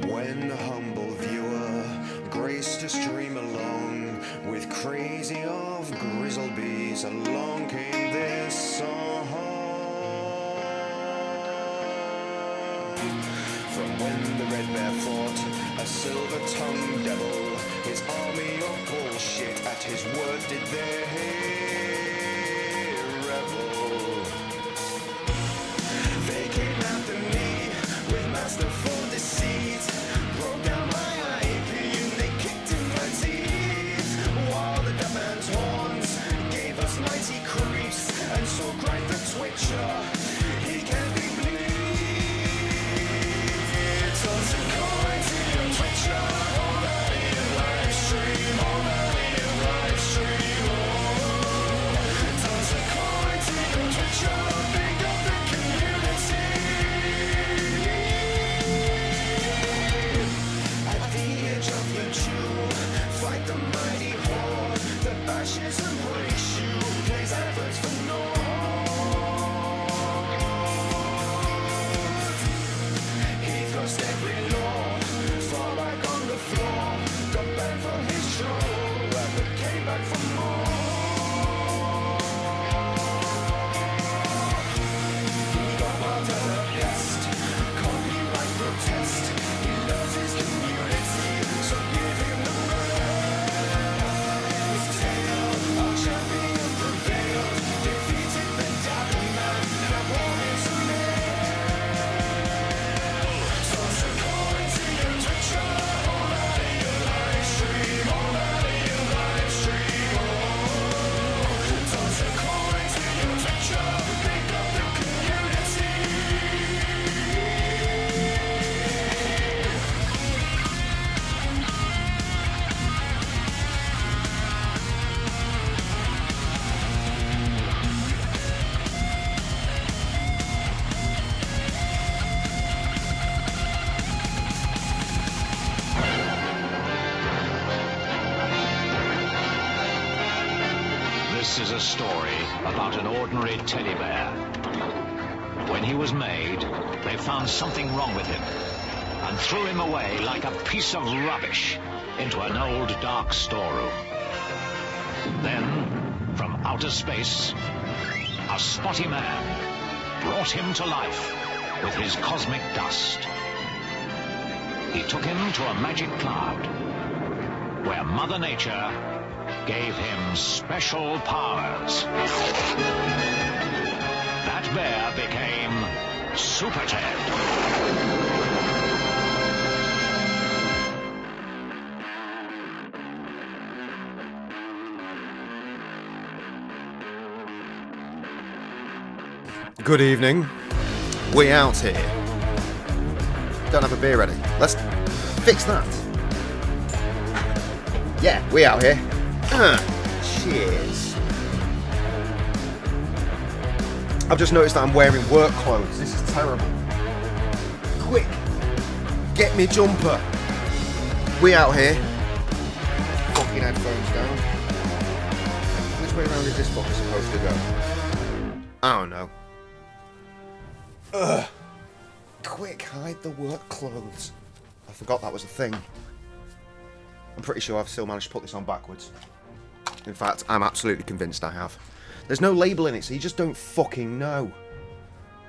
When the humble viewer graced to stream along with crazy of grizzlebees, along came this song. From when the red bear fought a silver-tongued devil, his army of bullshit at his word did they revel. They came after me with masterful deceit, broke down my IP and they kicked in my teeth, while the deaf man's horns gave us mighty creeps, and so cried the twitcher, he can't be bleed. Toss a coin to your twitcher, all that in live stream, all that in live stream, oh. Toss a coin to your twitcher, big up the community. At the edge of the jewel, fight the mighty horde that bashes and breaks you, plays efforts for naught. He thrust every law, fall back on the floor, got banned from his show, but came back for more. He got marked as a pest, copyright protest. He loves his community, so give him the rest. Tale, our champion prevailed, defeated the doubting man, now born is a male. Toss a coin to your twitcher, all that in your live stream, all that in your live stream, oh. Toss a coin to your twitcher, pick up the community. This is a story about an ordinary teddy bear. When he was made, they found something wrong with him and threw him away like a piece of rubbish into an old dark storeroom. Then, from outer space, a spotty man brought him to life with his cosmic dust. He took him to a magic cloud where Mother Nature gave him special powers. That bear became Super Ted. Good evening. We out here. Don't have a beer ready. Let's fix that. Yeah, we out here. Cheers. I've just noticed that I'm wearing work clothes. This is terrible. Quick, get me jumper. We out here. Fucking headphones down. Which way around is this fucker supposed to go? I don't know. Ugh. Quick, hide the work clothes. I forgot that was a thing. I'm pretty sure I've still managed to put this on backwards. In fact, I'm absolutely convinced I have. There's no label in it, so you just don't fucking know.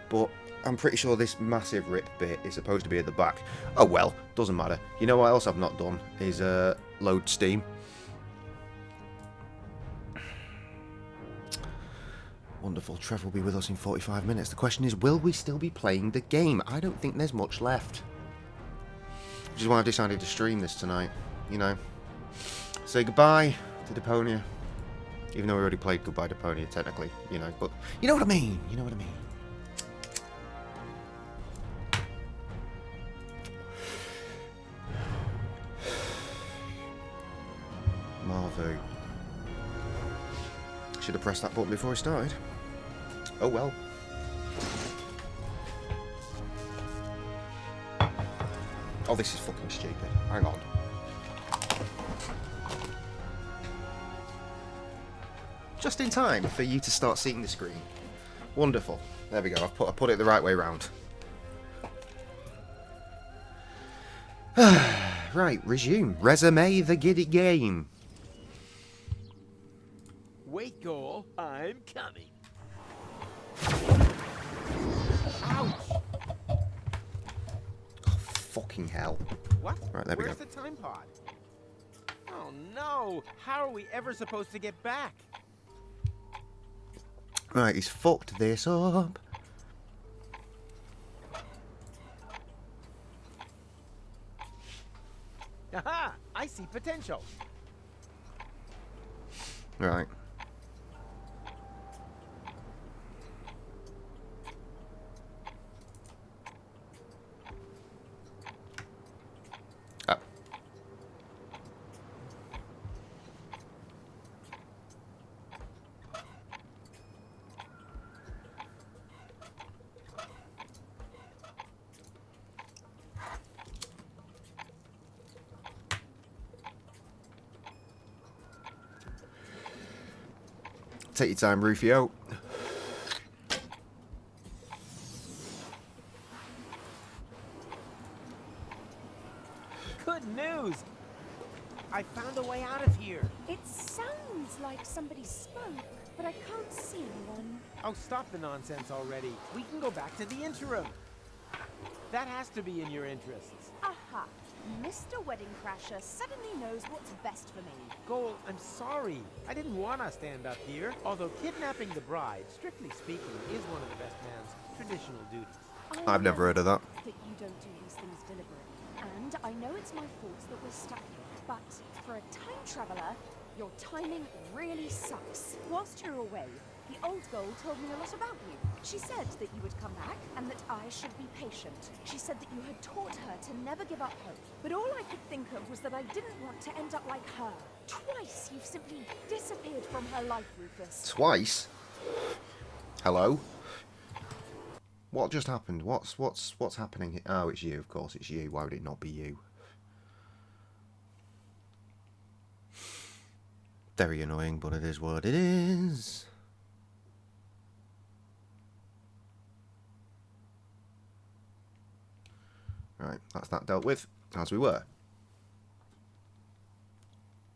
But I'm pretty sure this massive rip bit is supposed to be at the back. Oh well, doesn't matter. You know what else I've not done is load Steam. Wonderful. Trev will be with us in 45 minutes. The question is, will we still be playing the game? I don't think there's much left. Which is why I've decided to stream this tonight. You know, say goodbye to Deponia. Even though we already played Goodbye Deponia, technically, you know. But you know what I mean. You know what I mean. Marvo. Should have pressed that button before I started. Oh well. Oh, this is fucking stupid. Hang on. Just in time for you to start seeing the screen. Wonderful. There we go. I put it the right way round. Right, resume. Resume the giddy game. Wait, goal. I'm coming. Ouch! Oh, fucking hell. What? Right, there we Where's go. the time pod? Oh no! How are we ever supposed to get back? Right, he's fucked this up. Aha! I see potential. Right. Oh. Take your time, Rufio. Good news! I found a way out of here. It sounds like somebody spoke, but I can't see anyone. Oh, stop the nonsense already. We can go back to the interim. That has to be in your interests. Aha! Mr. Wedding Crasher suddenly knows what's best for me. Goal, I'm sorry. I didn't want us to end up here. Although kidnapping the bride, strictly speaking, is one of the best man's traditional duties. I I've never know heard of that. That you don't do these things deliberately. And I know it's my fault that we're stuck here. But for a time traveler, your timing really sucks. Whilst you're away, the old girl told me a lot about you. She said that you would come back and that I should be patient. She said that you had taught her to never give up hope. But all I could think of was that I didn't want to end up like her. Twice you've simply disappeared from her life, Rufus. Twice? Hello? What just happened? What's happening here? Oh, it's you, of course, it's you. Why would it not be you? Very annoying, but it is what it is. Right, that's that dealt with, as we were.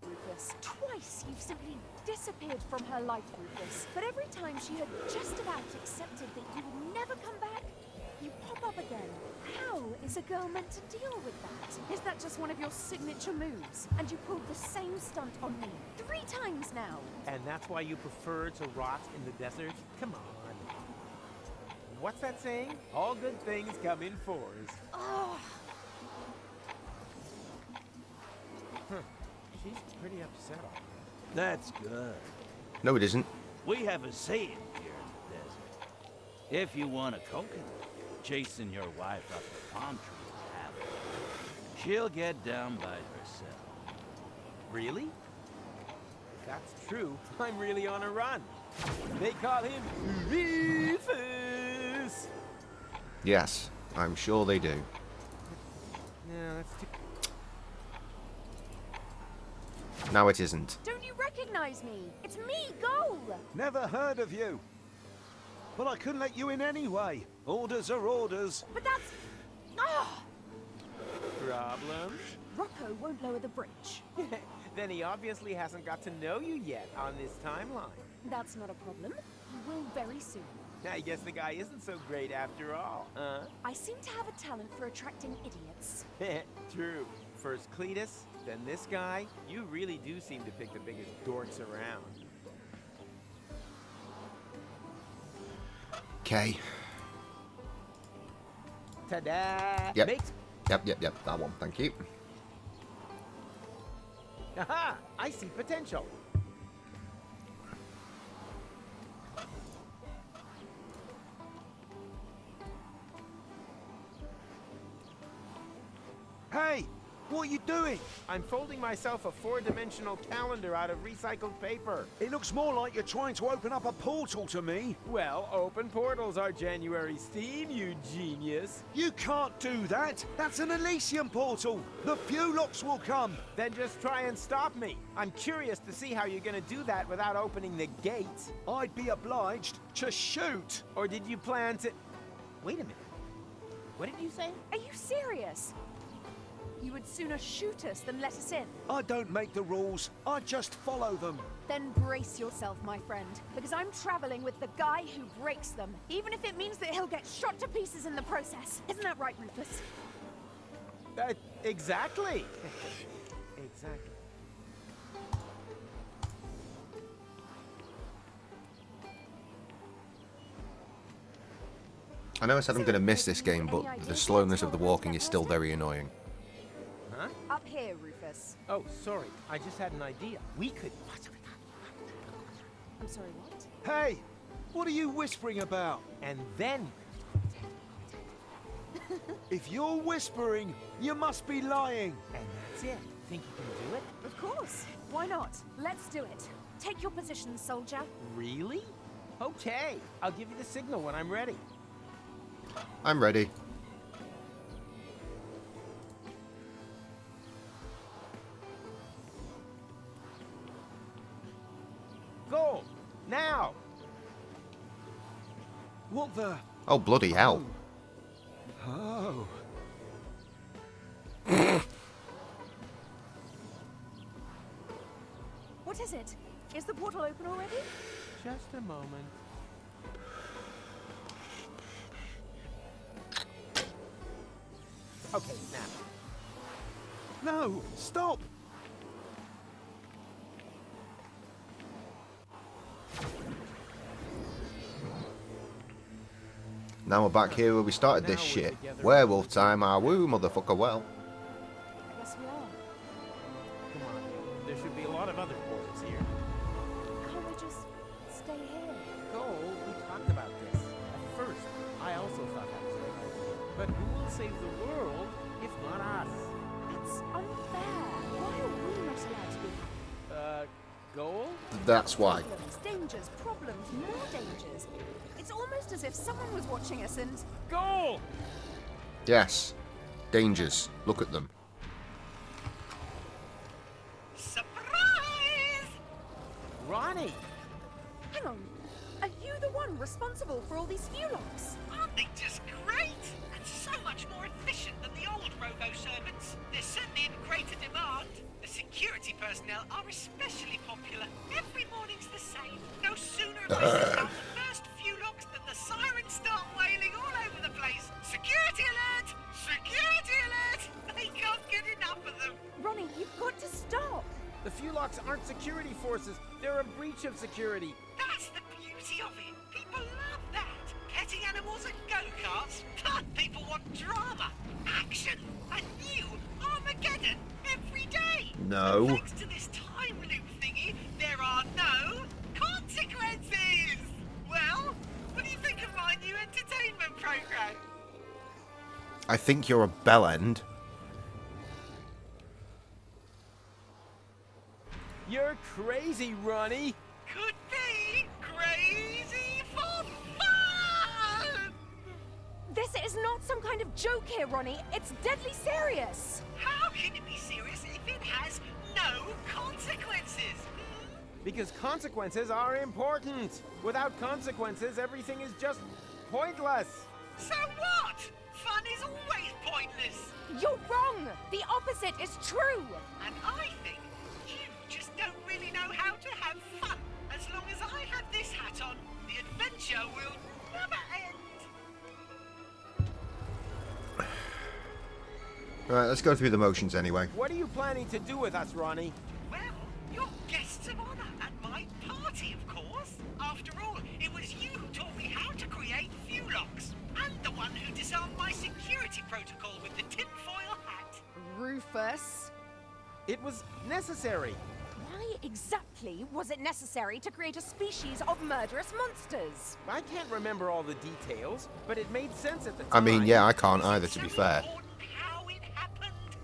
Rufus. Twice you've simply disappeared from her life, Rufus. But every time she had just about accepted that you would never come back, you pop up again. How is a girl meant to deal with that? Is that just one of your signature moves? And you pulled the same stunt on me 3 times now. And that's why you prefer to rot in the desert? Come on. What's that saying? All good things come in 4s. Oh, She's pretty upset on me. That's good. No, it isn't. We have a saying here in the desert. If you want a coconut, chasing your wife up the palm tree is half. She'll get down by herself. Really? If that's true, I'm really on a run. They call him Rufus. Yes, I'm sure they do. No, that's too... No, it isn't. don't you recognize me? It's me, Goal! Never heard of you. But I couldn't let you in anyway. Orders are orders. But that's... Ah! Problem? Rocco won't lower the bridge. Then he obviously hasn't got to know you yet on this timeline. That's not a problem. He will very soon. I guess the guy isn't so great after all, huh? I seem to have a talent for attracting idiots. True. First Cletus, then this guy. You really do seem to pick the biggest dorks around. Okay. Ta-da! Yep. Makes... Yep, that one, thank you. Aha! I see potential. Hey, what are you doing? I'm folding myself a 4-dimensional calendar out of recycled paper. It looks more like you're trying to open up a portal to me. Well, open portals are January's theme, you genius. You can't do that. That's an Elysium portal. The Fulocks will come. Then just try and stop me. I'm curious to see how you're gonna do that without opening the gate. I'd be obliged to shoot. Or did you plan to... Wait a minute. What did you say? Are you serious? You would sooner shoot us than let us in. I don't make the rules, I just follow them. Then brace yourself, my friend, because I'm traveling with the guy who breaks them, even if it means that he'll get shot to pieces in the process. Isn't that right, Rufus? Exactly. Exactly. I know I said I'm going to miss this game, but the slowness of the walking is still very annoying. Huh? Up here, Rufus. Oh, sorry. I just had an idea. We could... I'm sorry, what? Hey, what are you whispering about? And then... If you're whispering, you must be lying. And that's it. Think you can do it? Of course. Why not? Let's do it. Take your position, soldier. Really? Okay. I'll give you the signal when I'm ready. I'm ready. Go! Now! What the? Oh, bloody hell. Oh. What is it? Is the portal open already? Just a moment. Okay, now. No, stop! Now we're back here where we started this shit. Werewolf time, ah woo, motherfucker, well. I guess we are. Come on. There should be a lot of other portals here. Can't we just stay here? Cole, we talked about this. At first, I also thought that was a good idea. But who will save the world if not us? It's unfair. Why are we not allowed to be happy? Goal? That's why. Problems, dangers, problems, more dangers. It's almost as if someone was watching us and... Goal! Yes. Dangers. Look at them. Surprise! Ronnie! Hang on. Are you the one responsible for all these Fulocks? Aren't they just great? And so much more efficient than the old robo-servants. They're certainly in greater demand. The security personnel are especially popular. Every morning's the same. No sooner have I sent out the first Fulocks than the sirens start wailing all over the place. Security alert! Security alert! They can't get enough of them. Ronnie, you've got to stop. The Fulocks aren't security forces. They're a breach of security. That's the beauty of it. People love that. Petting animals and go-karts. People want drama, action, a new Armageddon every day. No. And thanks to this time loop thingy, there are no consequences. Well, what do you think of my new entertainment program? I think you're a bellend. You're crazy, Ronnie. Could be crazy for fun. This is not some kind of joke here, Ronnie. It's deadly serious. How can it be serious if it has no consequences? Because consequences are important. Without consequences, everything is just pointless. So what? Fun is always pointless. You're wrong. The opposite is true. And I think you just don't really know how to have fun. As long as I have this hat on, the adventure will never end. Right, let's go through the motions anyway. What are you planning to do with us, Ronnie? Well, you're guests of honor at my party, of course. After all, it was you who taught me how to create Fulocks. And the one who disarmed my security protocol with the tinfoil hat. Rufus. It was necessary. Why exactly was it necessary to create a species of murderous monsters? I can't remember all the details, but it made sense at the time. I mean, yeah, I can't either, to So be fair. important how it happened.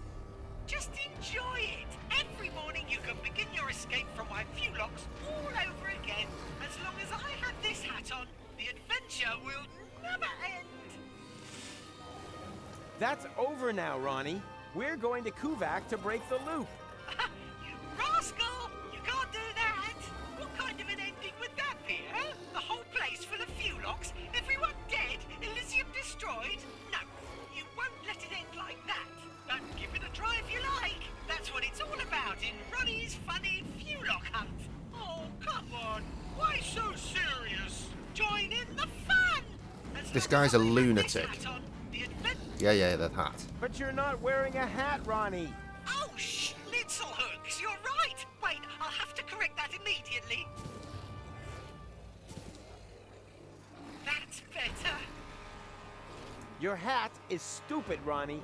Just enjoy it. Every morning you can begin your escape from my Fulocks all over again. As long as I have this hat on, the adventure will never end. That's over now, Ronnie. We're going to Kuvak to break the loop. You rascal! You can't do that! What kind of an ending would that be, eh? The whole place full of Fulocks, everyone dead, Elysium destroyed? No, you won't let it end like that. But give it a try Ronnie's funny Fulock hunt. Oh, come on. Why so serious? Join in the fun. As This long guy's as a I have this lunatic. hat on, the adventure. Yeah, that hat. But you're not wearing a hat, Ronnie. Oh, Schnitzelhooks, you're right. Wait, I'll have to correct that immediately. That's better. Your hat is stupid, Ronnie.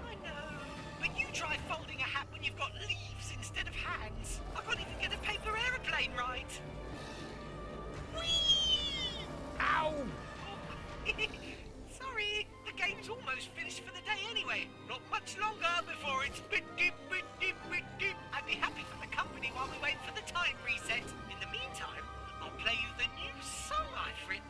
I know, but you try folding a hat when you've got leaves instead of hands. I can't even get a paper aeroplane right. Whee! Ow! Sorry, the game's almost finished for the day anyway. Not much longer before it's bit deep, bit deep, bit deep. I'd be happy for the company while we wait for the time reset. In the meantime, I'll play you the new song I've written.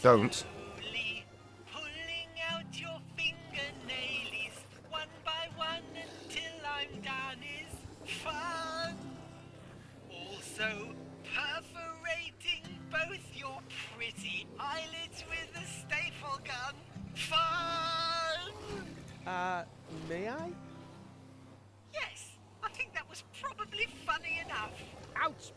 Don't. Slowly pulling out your fingernails, one by one until I'm done is fun. Also perforating both your pretty eyelids with a staple gun. Fun! May I? Yes, I think that was probably funny enough. Ouch!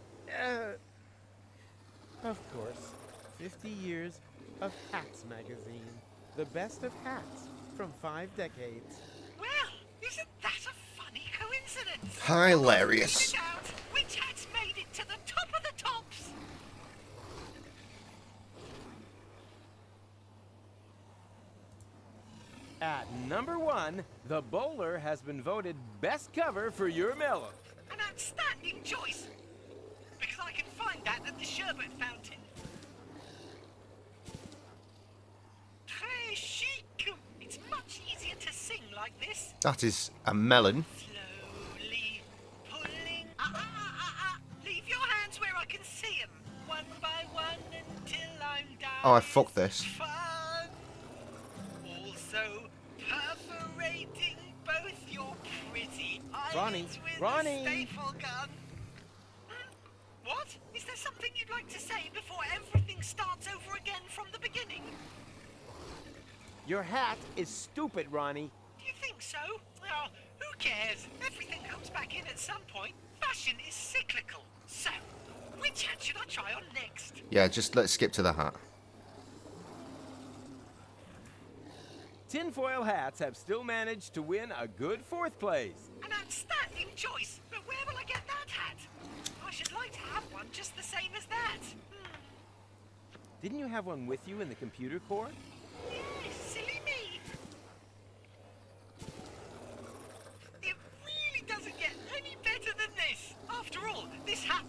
Of course. 50 years of Hats magazine. The best of hats from 5 decades. Well, isn't that a funny coincidence? Hilarious. Figured out which hats made it to the top of the tops. At number 1, The Bowler has been voted best cover for your mellow. An outstanding choice. Because I can find that at the sherbet fountain. Très chic. It's much easier to sing like this. That is a melon. Slowly pulling. Leave your hands where I can see them. One by one until I'm done. Oh, I fucked this. Fun. Also perforating both your pretty eyelids with Ronnie. a staple gun. What? Is there something you'd like to say before everything starts over again from the beginning? Your hat is stupid, Ronnie. Do you think so? Oh, who cares? Everything comes back in at some point. Fashion is cyclical. So, which hat should I try on next? Yeah, just let's skip to the hat. Tinfoil hats have still managed to win a good 4th place. An outstanding choice, but where will I get that hat? I should like to have one just the same as that. Didn't you have one with you in the computer core? Yes, silly me. It really doesn't get any better than this. After all, this hat,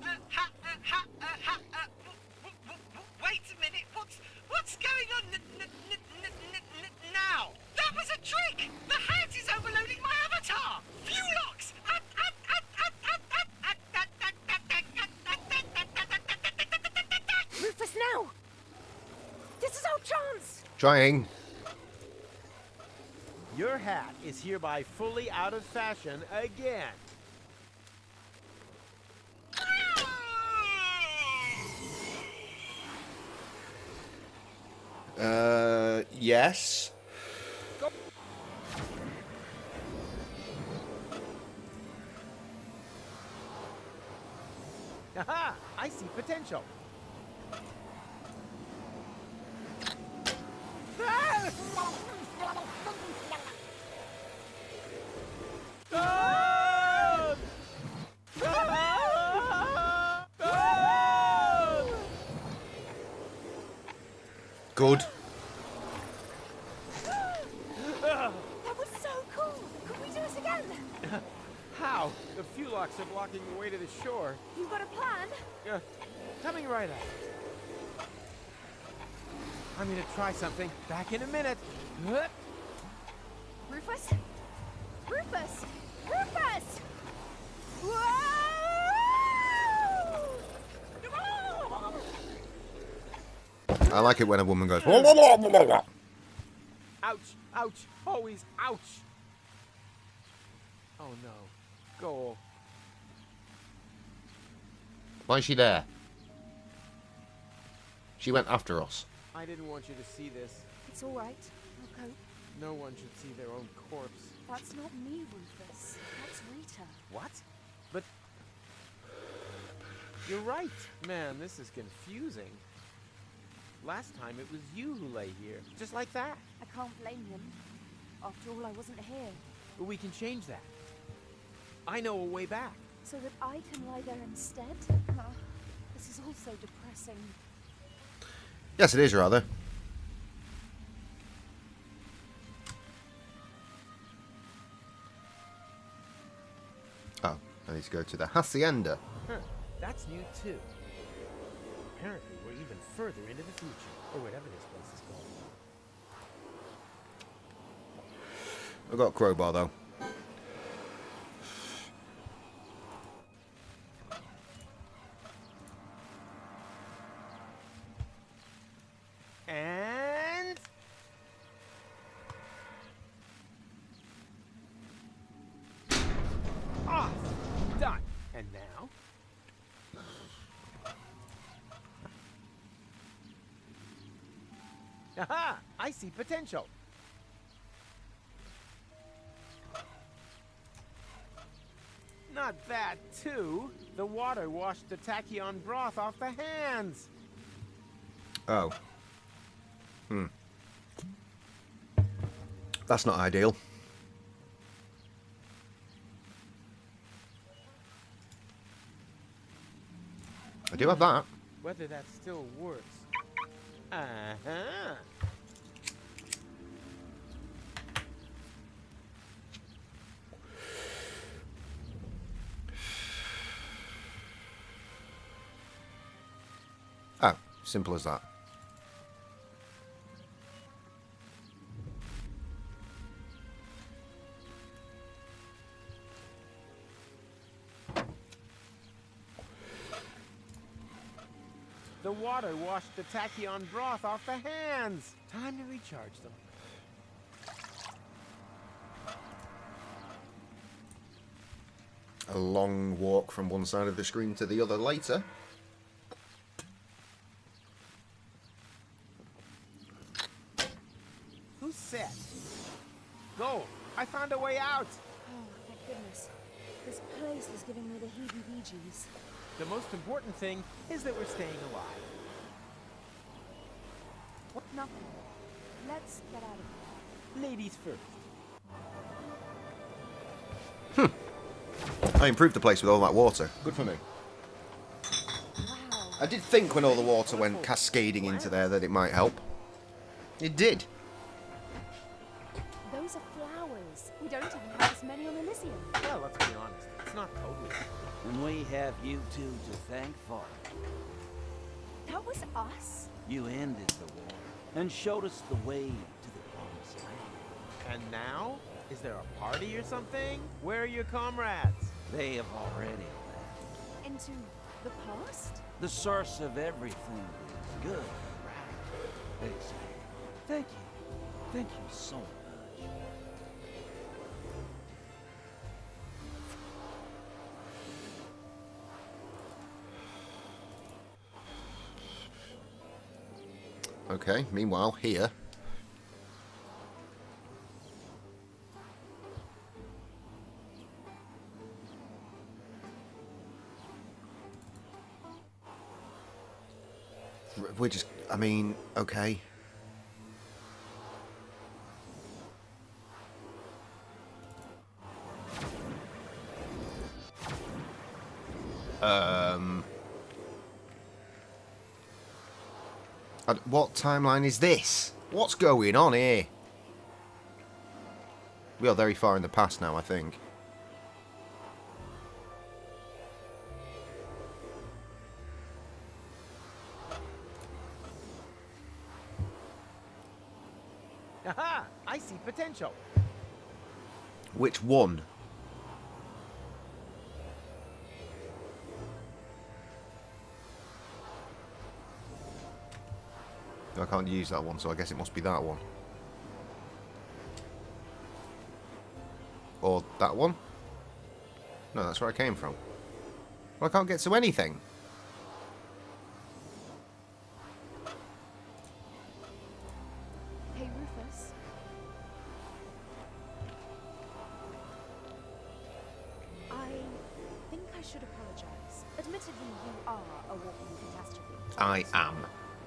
wait a minute, what's going on now? That was a trick! The hat is overloading my avatar! Fulocks! Rufus, now! This is our chance! Trying. Your hat is hereby fully out of fashion again. Yes. Aha! I see potential. Good. That was so cool! Could we do it again? How? The Fulocks are blocking the way to the shore. You got a plan? Coming right up. I'm gonna try something. Back in a minute. Rufus? Rufus! Rufus! Whoa! I like it when a woman goes. Ouch! Ouch! Always ouch! Oh no. Goal. Why is she there? She went after us. I didn't want you to see this. It's all right. I'll cope. No one should see their own corpse. That's not me, Rufus. That's Rita. What? But you're right. Man, this is confusing. Last time it was you who lay here, just like that. I can't blame him. After all, I wasn't here. But we can change that. I know a way back. So that I can lie there instead? This is all so depressing. Yes, it is rather. Oh, I need to go to the hacienda. Huh, that's new too. Apparently, we're even further into the future, or whatever this place is called. I've got a crowbar though. And off. Done. And now? Aha! I see potential. Not that, too. The water washed the tachyon broth off the hands. Oh. That's not ideal. I do have that. Whether that still works. Uh-huh. Oh, simple as that. The water washed the tachyon broth off the hands. Time to recharge them. A long walk from one side of the screen to the other later. Who's set? Go! I found a way out! Oh, thank goodness. This place is giving me the heebie-jeebies. The most important thing is that we're staying alive. Nothing. Let's get out of here. Ladies first. I improved the place with all that water. Good for me. Wow. I did think when all the water went cascading into there that it might help. It did. Those are flowers. We don't even have as many on Elysium. Well, let's be honest. It's not totally. And we have you two to thank for it. That was us? You ended the war and showed us the way to the promised land. And now? Is there a party or something? Where are your comrades? They have already left. Into the past? The source of everything is good, right? They say, thank you. Thank you so much. Okay, meanwhile, here. We're just, I mean, okay. What timeline is this? What's going on here? We are very far in the past now, I think. Aha! I see potential. Which one? I can't use that one, so I guess it must be that one. Or that one? No, that's where I came from. Well, I can't get to anything. Hey, Rufus. I think should apologize. Admittedly, you are a walking catastrophe. I am.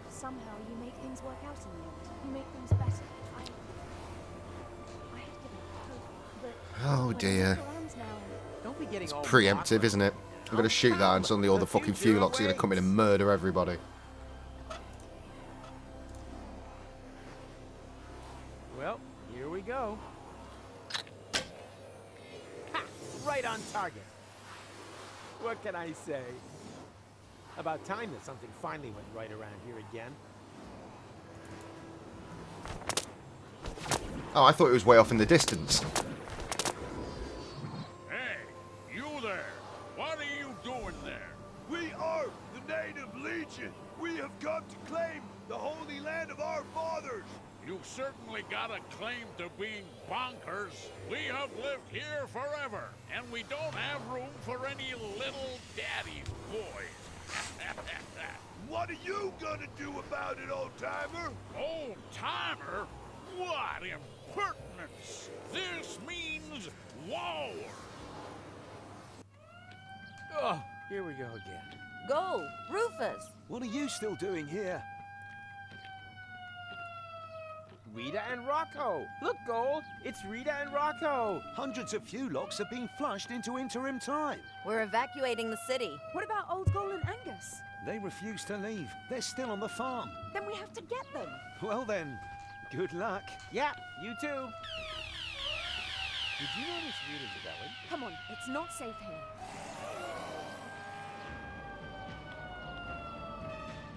Somehow you make things work out in the end. You make things better. I had given up hope, but Oh when I dear. look around now, Don't be getting all Preemptive, awkward. isn't it? I'm gonna shoot that and suddenly all the fucking future Fulocks are gonna come in and awaits. murder everybody. Well, here we go. Ha! Right on target. What can I say? About time that something finally went right around here again. Oh, I thought it was way off in the distance. Hey, you there! What are you doing there? We are the Native Legion. We have come to claim the holy land of our fathers. You certainly got a claim to being bonkers. We have lived here forever, and we don't have room for any little daddy's boys. What are you gonna do about it, old-timer? Old-timer? What impertinence! This means war! Oh, here we go again. Go, Rufus! What are you still doing here? Rita and Rocco! Look, Gold! It's Rita and Rocco! Hundreds of Fulocks have been flushed into interim time. We're evacuating the city. what about Old Goal and Angus? They refuse to leave. They're still on the farm. Then we have to get them. Well then, good luck. Yeah, you too. Did you notice Rita's belly? Come on, it's not safe here.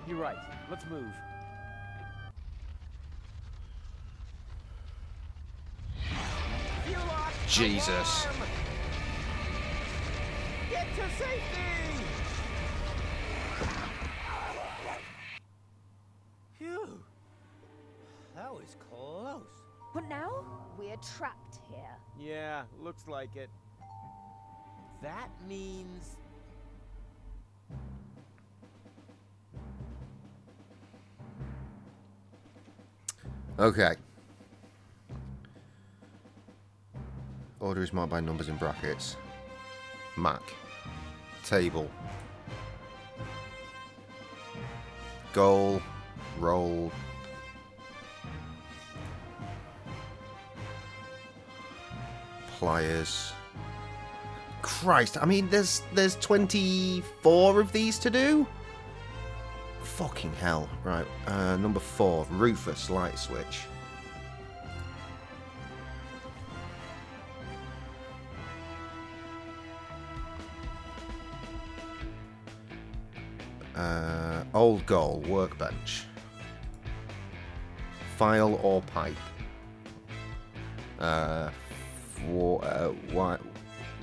You're right. Let's move. Fulock, Jesus. alarm! Get to safety! Phew. That was close. But now, we're trapped here. Yeah, looks like it. That means... Okay. Order is marked by numbers in brackets. Mac. Table. Goal. Roll. Pliers. Christ, I mean, there's 24 of these to do? Fucking hell. Right, number 4, Rufus, light switch. Old goal, workbench. File or pipe.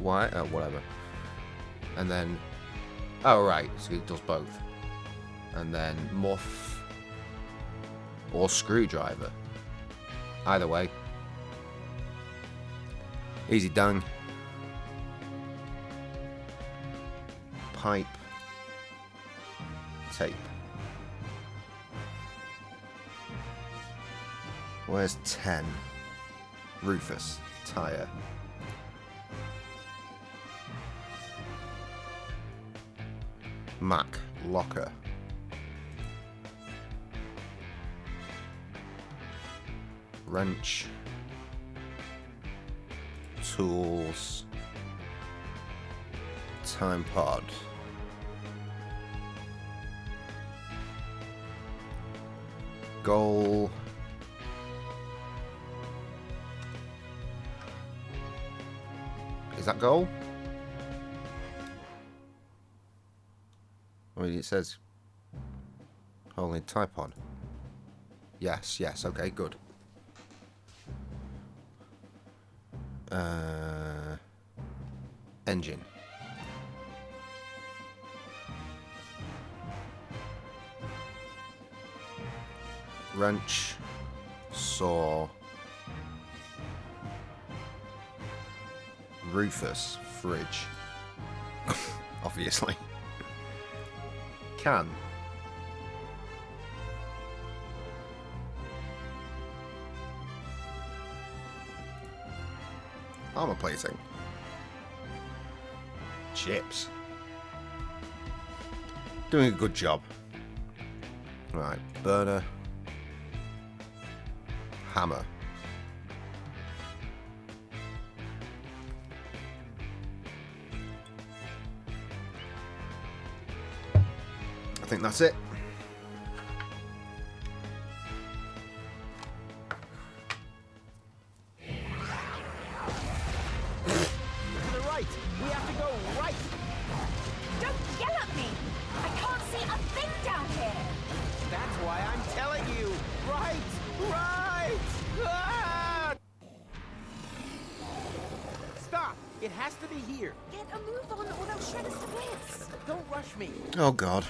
Whatever. And then, oh right, so it does both. And then muff or screwdriver. Either way. Easy done. Pipe. Tape. Where's 10? Rufus. Tire. Mac. Locker. Wrench. Tools. Time pod. Goal. Is that goal? I mean, it says only type on. Yes, okay, good. Engine. Wrench. Saw. Rufus. Fridge. Obviously. Can. Armor plating. Chips. Doing a good job. Right, burner. Hammer. I think that's it. To the right! We have to go right! Don't yell at me! I can't see a thing down here! That's why I'm telling you! Right! Right! Ah! Stop! It has to be here! Get a move on or they'll shred us to bits! Don't rush me! Oh God.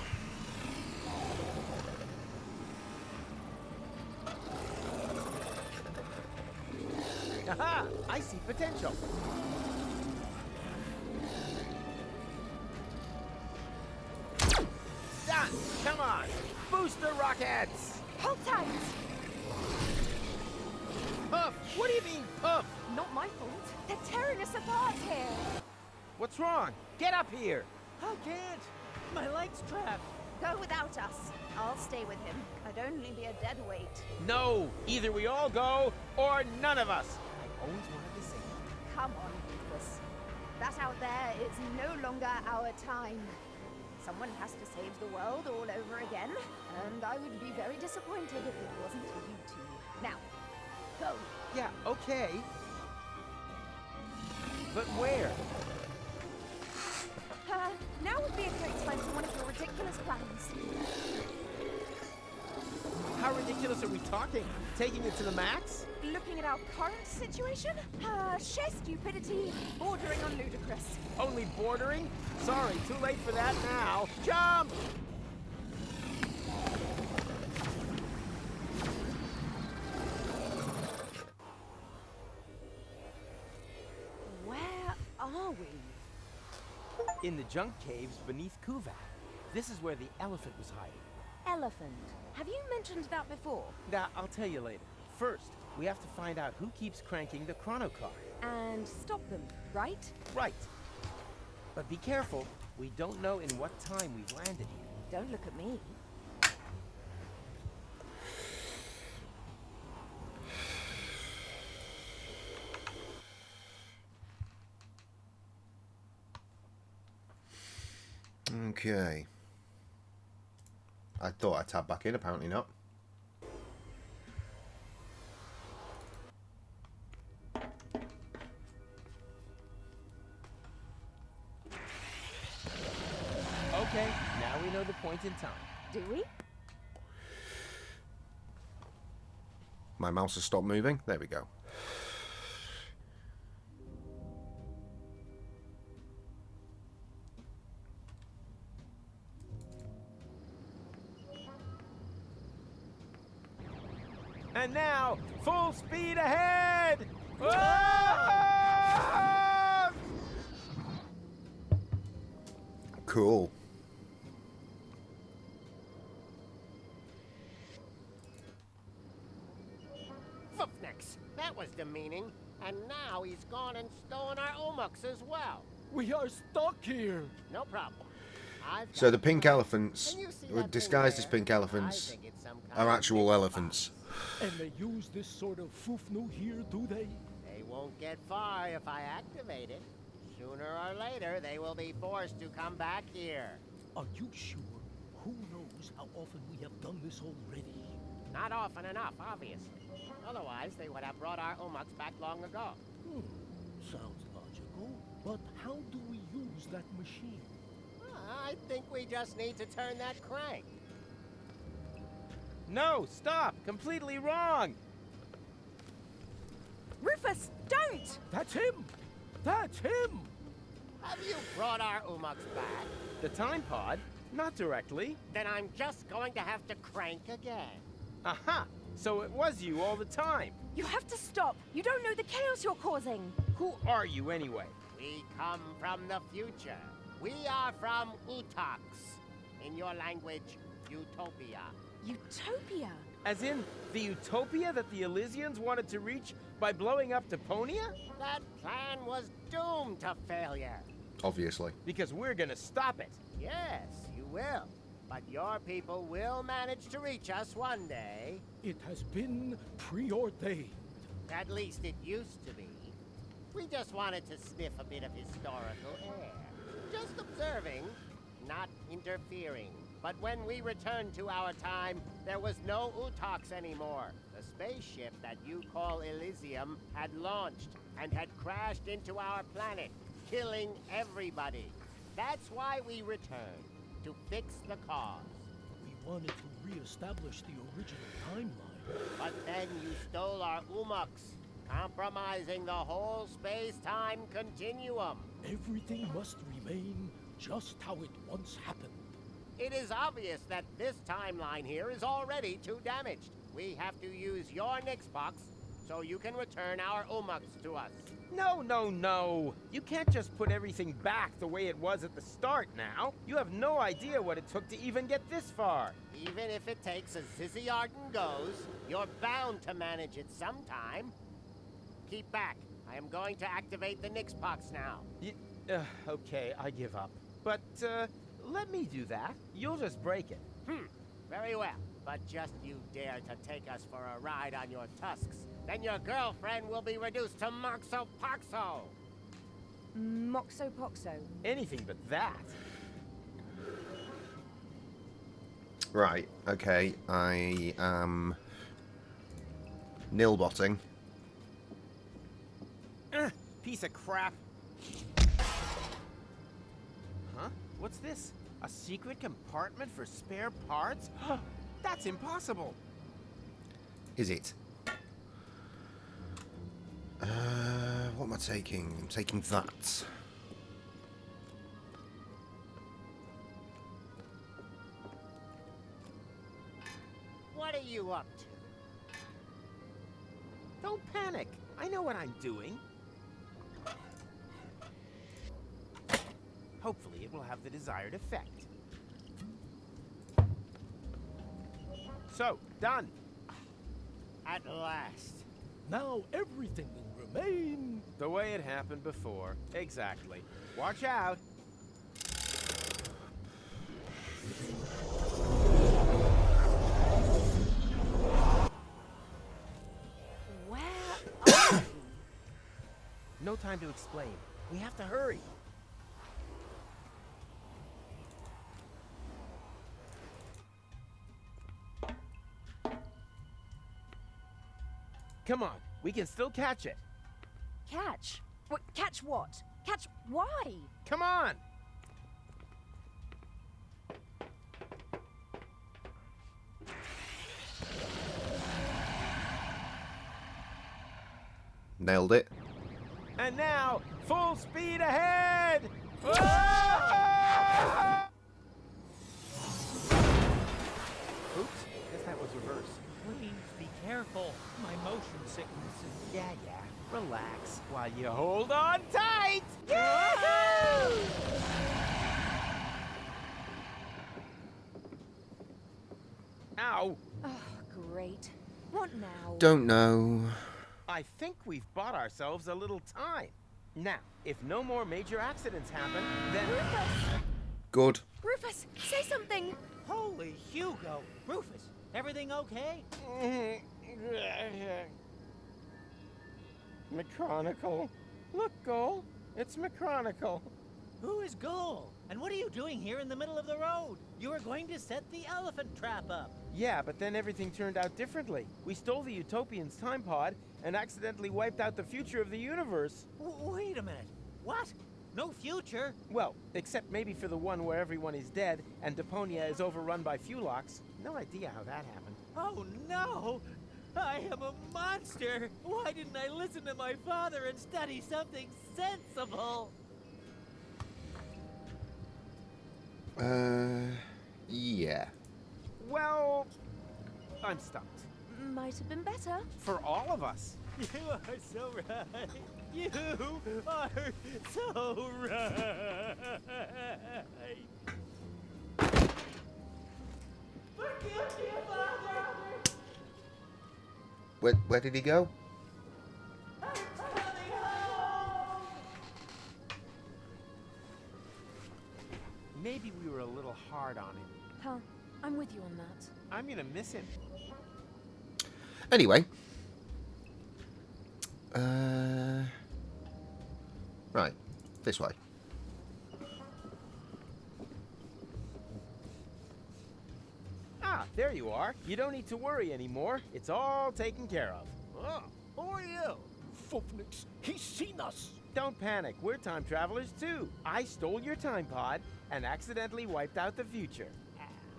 Aha! I see potential! Done! Come on! Booster rockets! Hold tight! Puff! What do you mean, puff? Not my fault. They're tearing us apart here. What's wrong? Get up here! I can't! My leg's trapped! Go without us. I'll stay with him. I'd only be a dead weight. No! Either we all go, or none of us! I always wanted to say that. Come on, Rufus. That out there is no longer our time. Someone has to save the world all over again, and I would be very disappointed if it wasn't you two. Now, go. Yeah, okay. But where? Now would be a great time for one of your ridiculous plans. How ridiculous are we talking? Taking it to the max? Looking at our current situation? Sheer stupidity, bordering on ludicrous. Only bordering? Sorry, too late for that now. Jump! Where are we? In the junk caves beneath Kuvak. This is where the elephant was hiding. Elephant. Have you mentioned that before? Now, I'll tell you later. First, we have to find out who keeps cranking the chrono car. And stop them, right? Right. But be careful. We don't know in what time we've landed here. Don't look at me. Okay. I thought I tabbed back in, apparently not. Okay, now we know the point in time. Do we? My mouse has stopped moving. There we go. And now, full speed ahead! Ah! Cool. Footnicks, that was demeaning. And now he's gone and stolen our Omux as well. We are stuck here. No problem. So the pink elephants, Can you see were that disguised thing as there? pink I elephants, think it's some are kind of actual big elephants. And they use this sort of foofno here, do they? They won't get far if I activate it. Sooner or later, they will be forced to come back here. Are you sure? Who knows how often we have done this already? Not often enough, obviously. Otherwise, they would have brought our Omux back long ago. Sounds logical. But how do we use that machine? I think we just need to turn that crank. No, stop! Completely wrong! Rufus, don't! That's him! That's him! Have you brought our Omux back? The time pod? Not directly. Then I'm just going to have to crank again. Aha! So it was you all the time. You have to stop. You don't know the chaos you're causing. Who are you anyway? We come from the future. We are from Utox. In your language, Utopia. Utopia? As in, the utopia that the Elysians wanted to reach by blowing up Deponia? That plan was doomed to failure. Obviously. Because we're gonna stop it. Yes, you will. But your people will manage to reach us one day. It has been preordained. At least it used to be. We just wanted to sniff a bit of historical air. Just observing, not interfering. But when we returned to our time, there was no Utox anymore. The spaceship that you call Elysium had launched and had crashed into our planet, killing everybody. That's why we returned, to fix the cause. We wanted to re-establish the original timeline. But then you stole our Umux, compromising the whole space-time continuum. Everything must remain just how it once happened. It is obvious that this timeline here is already too damaged. We have to use your Nixbox so you can return our Umux to us. No, no, no. You can't just put everything back the way it was at the start now. You have no idea what it took to even get this far. Even if it takes as Zizzy Arden goes, you're bound to manage it sometime. Keep back. I am going to activate the Nixbox now. Okay, I give up. But, let me do that. You'll just break it. Very well. But just you dare to take us for a ride on your tusks, then your girlfriend will be reduced to Moxo Poxo. Moxo Poxo. Anything but that. Right, okay, I am nilbotting. Piece of crap. Huh? What's this? A secret compartment for spare parts? That's impossible. Is it? What am I taking? I'm taking that. What are you up to? Don't panic. I know what I'm doing. Hopefully it will have the desired effect. So, done. At last. Now everything will remain the way it happened before. Exactly. Watch out. Where are you? No time to explain. We have to hurry. Come on, we can still catch it. Catch? What? Catch what? Catch why? Come on! Nailed it. And now, full speed ahead! Ah! Oops, guess that was reverse. Please be careful. My motion sickness is... Yeah. Relax while you hold on tight! Yahoo! Ow! Oh, great. What now? Don't know. I think we've bought ourselves a little time. Now, if no more major accidents happen, then... Rufus! Good. Rufus, say something! Holy Hugo! Rufus, everything okay? McChronicle. Look, Goal. It's McChronicle. Who is Goal? And what are you doing here in the middle of the road? You were going to set the elephant trap up. Yeah, but then everything turned out differently. We stole the Utopians' time pod and accidentally wiped out the future of the universe. Wait a minute. What? No future? Well, except maybe for the one where everyone is dead and Deponia is overrun by Fulox. No idea how that happened. Oh no! I am a monster! Why didn't I listen to my father and study something sensible? Yeah. Well, I'm stumped. Might have been better. For all of us. You are so right. You are so right. Forgive me, Father. Where did he go? I'm coming home. Maybe we were a little hard on him. Huh. I'm with you on that. I'm gonna miss him. Anyway. Right. This way. Ah, there you are. You don't need to worry anymore. It's all taken care of. Oh, who are you? Fufnix, he's seen us. Don't panic. We're time travelers too. I stole your time pod and accidentally wiped out the future.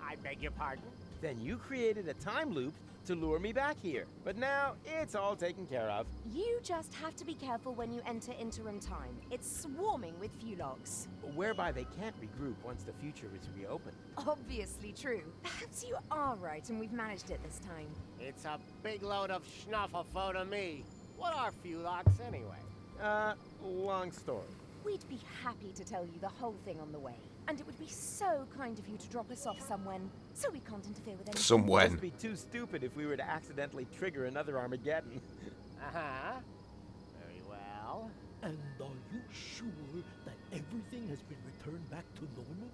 I beg your pardon? Then you created a time loop to lure me back here. But now it's all taken care of. You just have to be careful when you enter interim time. It's swarming with Fulogs. Whereby they can't regroup once the future is reopened. Obviously true. Perhaps you are right and we've managed it this time. It's a big load of schnufflefo to me. What are Fulogs anyway? Long story. We'd be happy to tell you the whole thing on the way. And it would be so kind of you to drop us off somewhen, so we can't interfere with anything. Somewhen. It'd be too stupid if we were to accidentally trigger another Armageddon. Uh-huh. Very well. And are you sure that everything has been returned back to normal?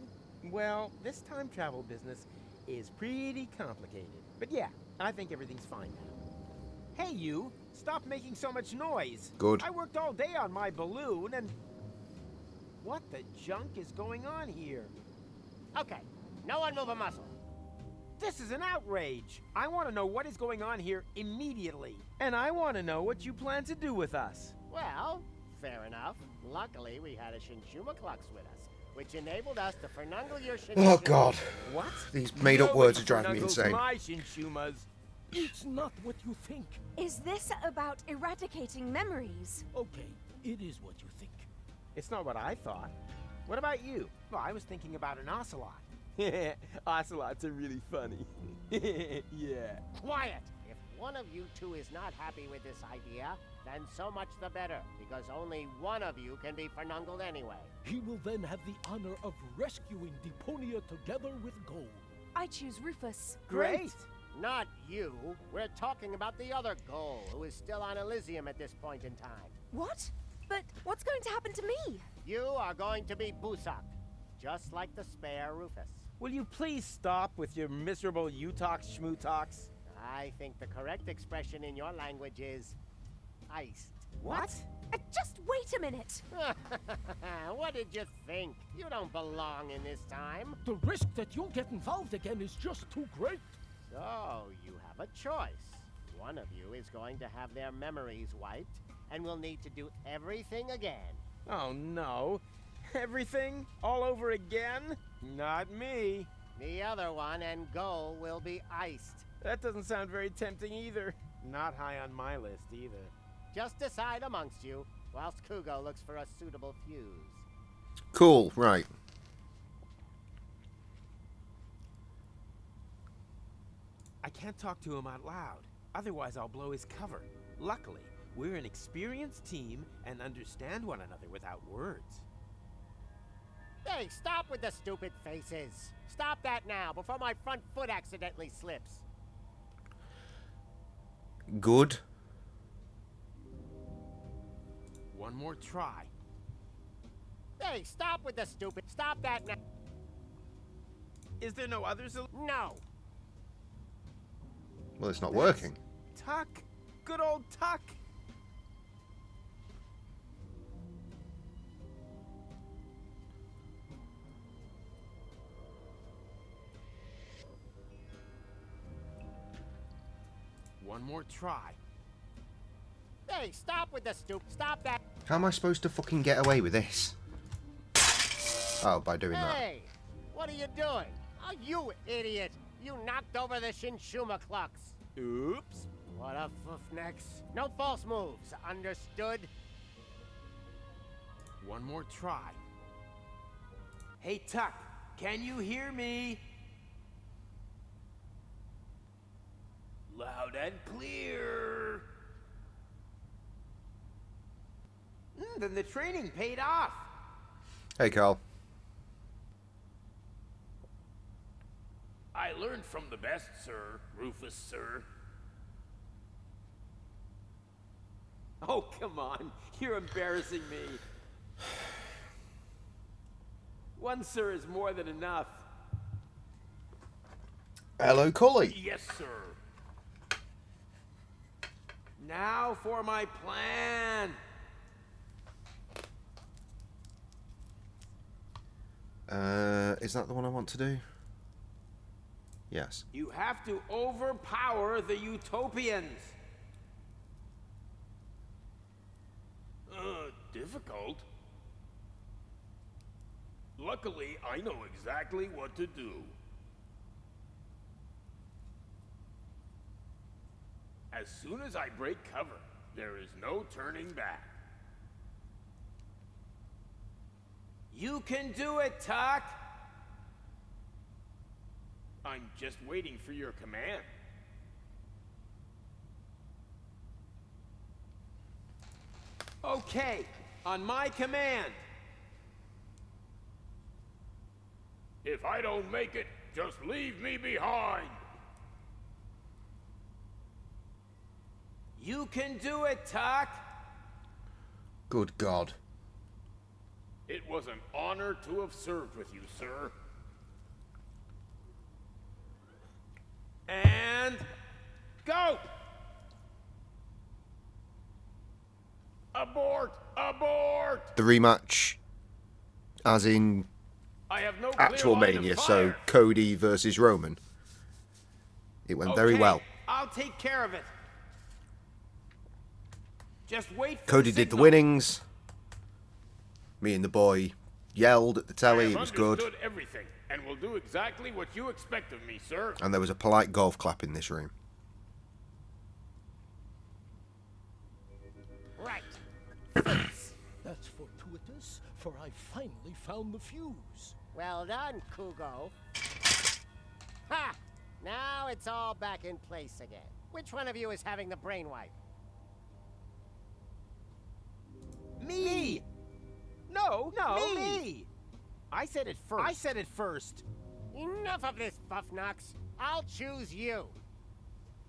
Well, this time travel business is pretty complicated. But yeah, I think everything's fine now. Hey you, stop making so much noise. Good. I worked all day on my balloon and... What the junk is going on here? Okay, no one move a muscle. This is an outrage. I want to know what is going on here immediately. And I want to know what you plan to do with us. Well, fair enough. Luckily, we had a Shinshuma Klux with us, which enabled us to fernungle your Shinshuma. Oh, God. What? These made-up words are driving me Snuggles insane. my Shinshumas. It's not what you think. Is this about eradicating memories? Okay, it is what you think. It's not what I thought. What about you? Well, I was thinking about an ocelot. Ocelots are really funny. Yeah. Quiet! If one of you two is not happy with this idea, then so much the better, because only one of you can be fernungled anyway. He will then have the honor of rescuing Deponia together with Gold. I choose Rufus. Great. Not you. We're talking about the other Goal, who is still on Elysium at this point in time. What? But what's going to happen to me? You are going to be Busak, just like the spare Rufus. Will you please stop with your miserable you-talks, schmoo-talks? I think the correct expression in your language is iced. What? Just wait a minute. What did you think? You don't belong in this time. The risk that you'll get involved again is just too great. So, you have a choice. One of you is going to have their memories wiped, and will need to do everything again. Oh no. Everything? All over again? Not me. The other one and Goal will be iced. That doesn't sound very tempting either. Not high on my list either. Just decide amongst you, whilst Kugo looks for a suitable fuse. Cool, right. I can't talk to him out loud. Otherwise, I'll blow his cover. Luckily, we're an experienced team and understand one another without words. Hey, stop with the stupid faces. Stop that now, before my front foot accidentally slips. Good. One more try. Hey, stop with the stupid... Stop that now. Is there no other solution? No. Well, it's not working. Tuck. Good old Tuck. One more try. Hey, stop with the stupid... Stop that... How am I supposed to fucking get away with this? Oh, by doing that. Hey, what are you doing? Oh, you idiot. You knocked over the Shinshuma Klux. Oops. What a foofnex. No false moves, understood? One more try. Hey, Tuck, can you hear me? Loud and clear. Then the training paid off. Hey, Carl. I learned from the best, sir. Rufus, sir. Oh, come on. You're embarrassing me. One sir is more than enough. Hello, Cully. Yes, sir. Now for my plan. Is that the one I want to do? Yes. You have to overpower the Utopians. Difficult? Luckily, I know exactly what to do. As soon as I break cover, there is no turning back. You can do it, Tuck. I'm just waiting for your command. Okay, on my command. If I don't make it, just leave me behind. You can do it, Tuck. Good God. It was an honor to have served with you, sir. And go! Abort! Abort! The rematch, as in I have no actual clear line of Mania, fire. so Cody versus Roman. It went very Okay, well. I'll take care of it. Just wait for Cody the did the signal. winnings. Me and the boy yelled at the telly. It was good. Understood everything, and will do exactly what you expect of me, sir. And there was a polite golf clap in this room. Right. That's fortuitous, for I finally found the fuse. Well done, Kugo. Ha! Now it's all back in place again. Which one of you is having the brainwipe? Me! No, me! I said it first. Enough of this, Buffnox. I'll choose you.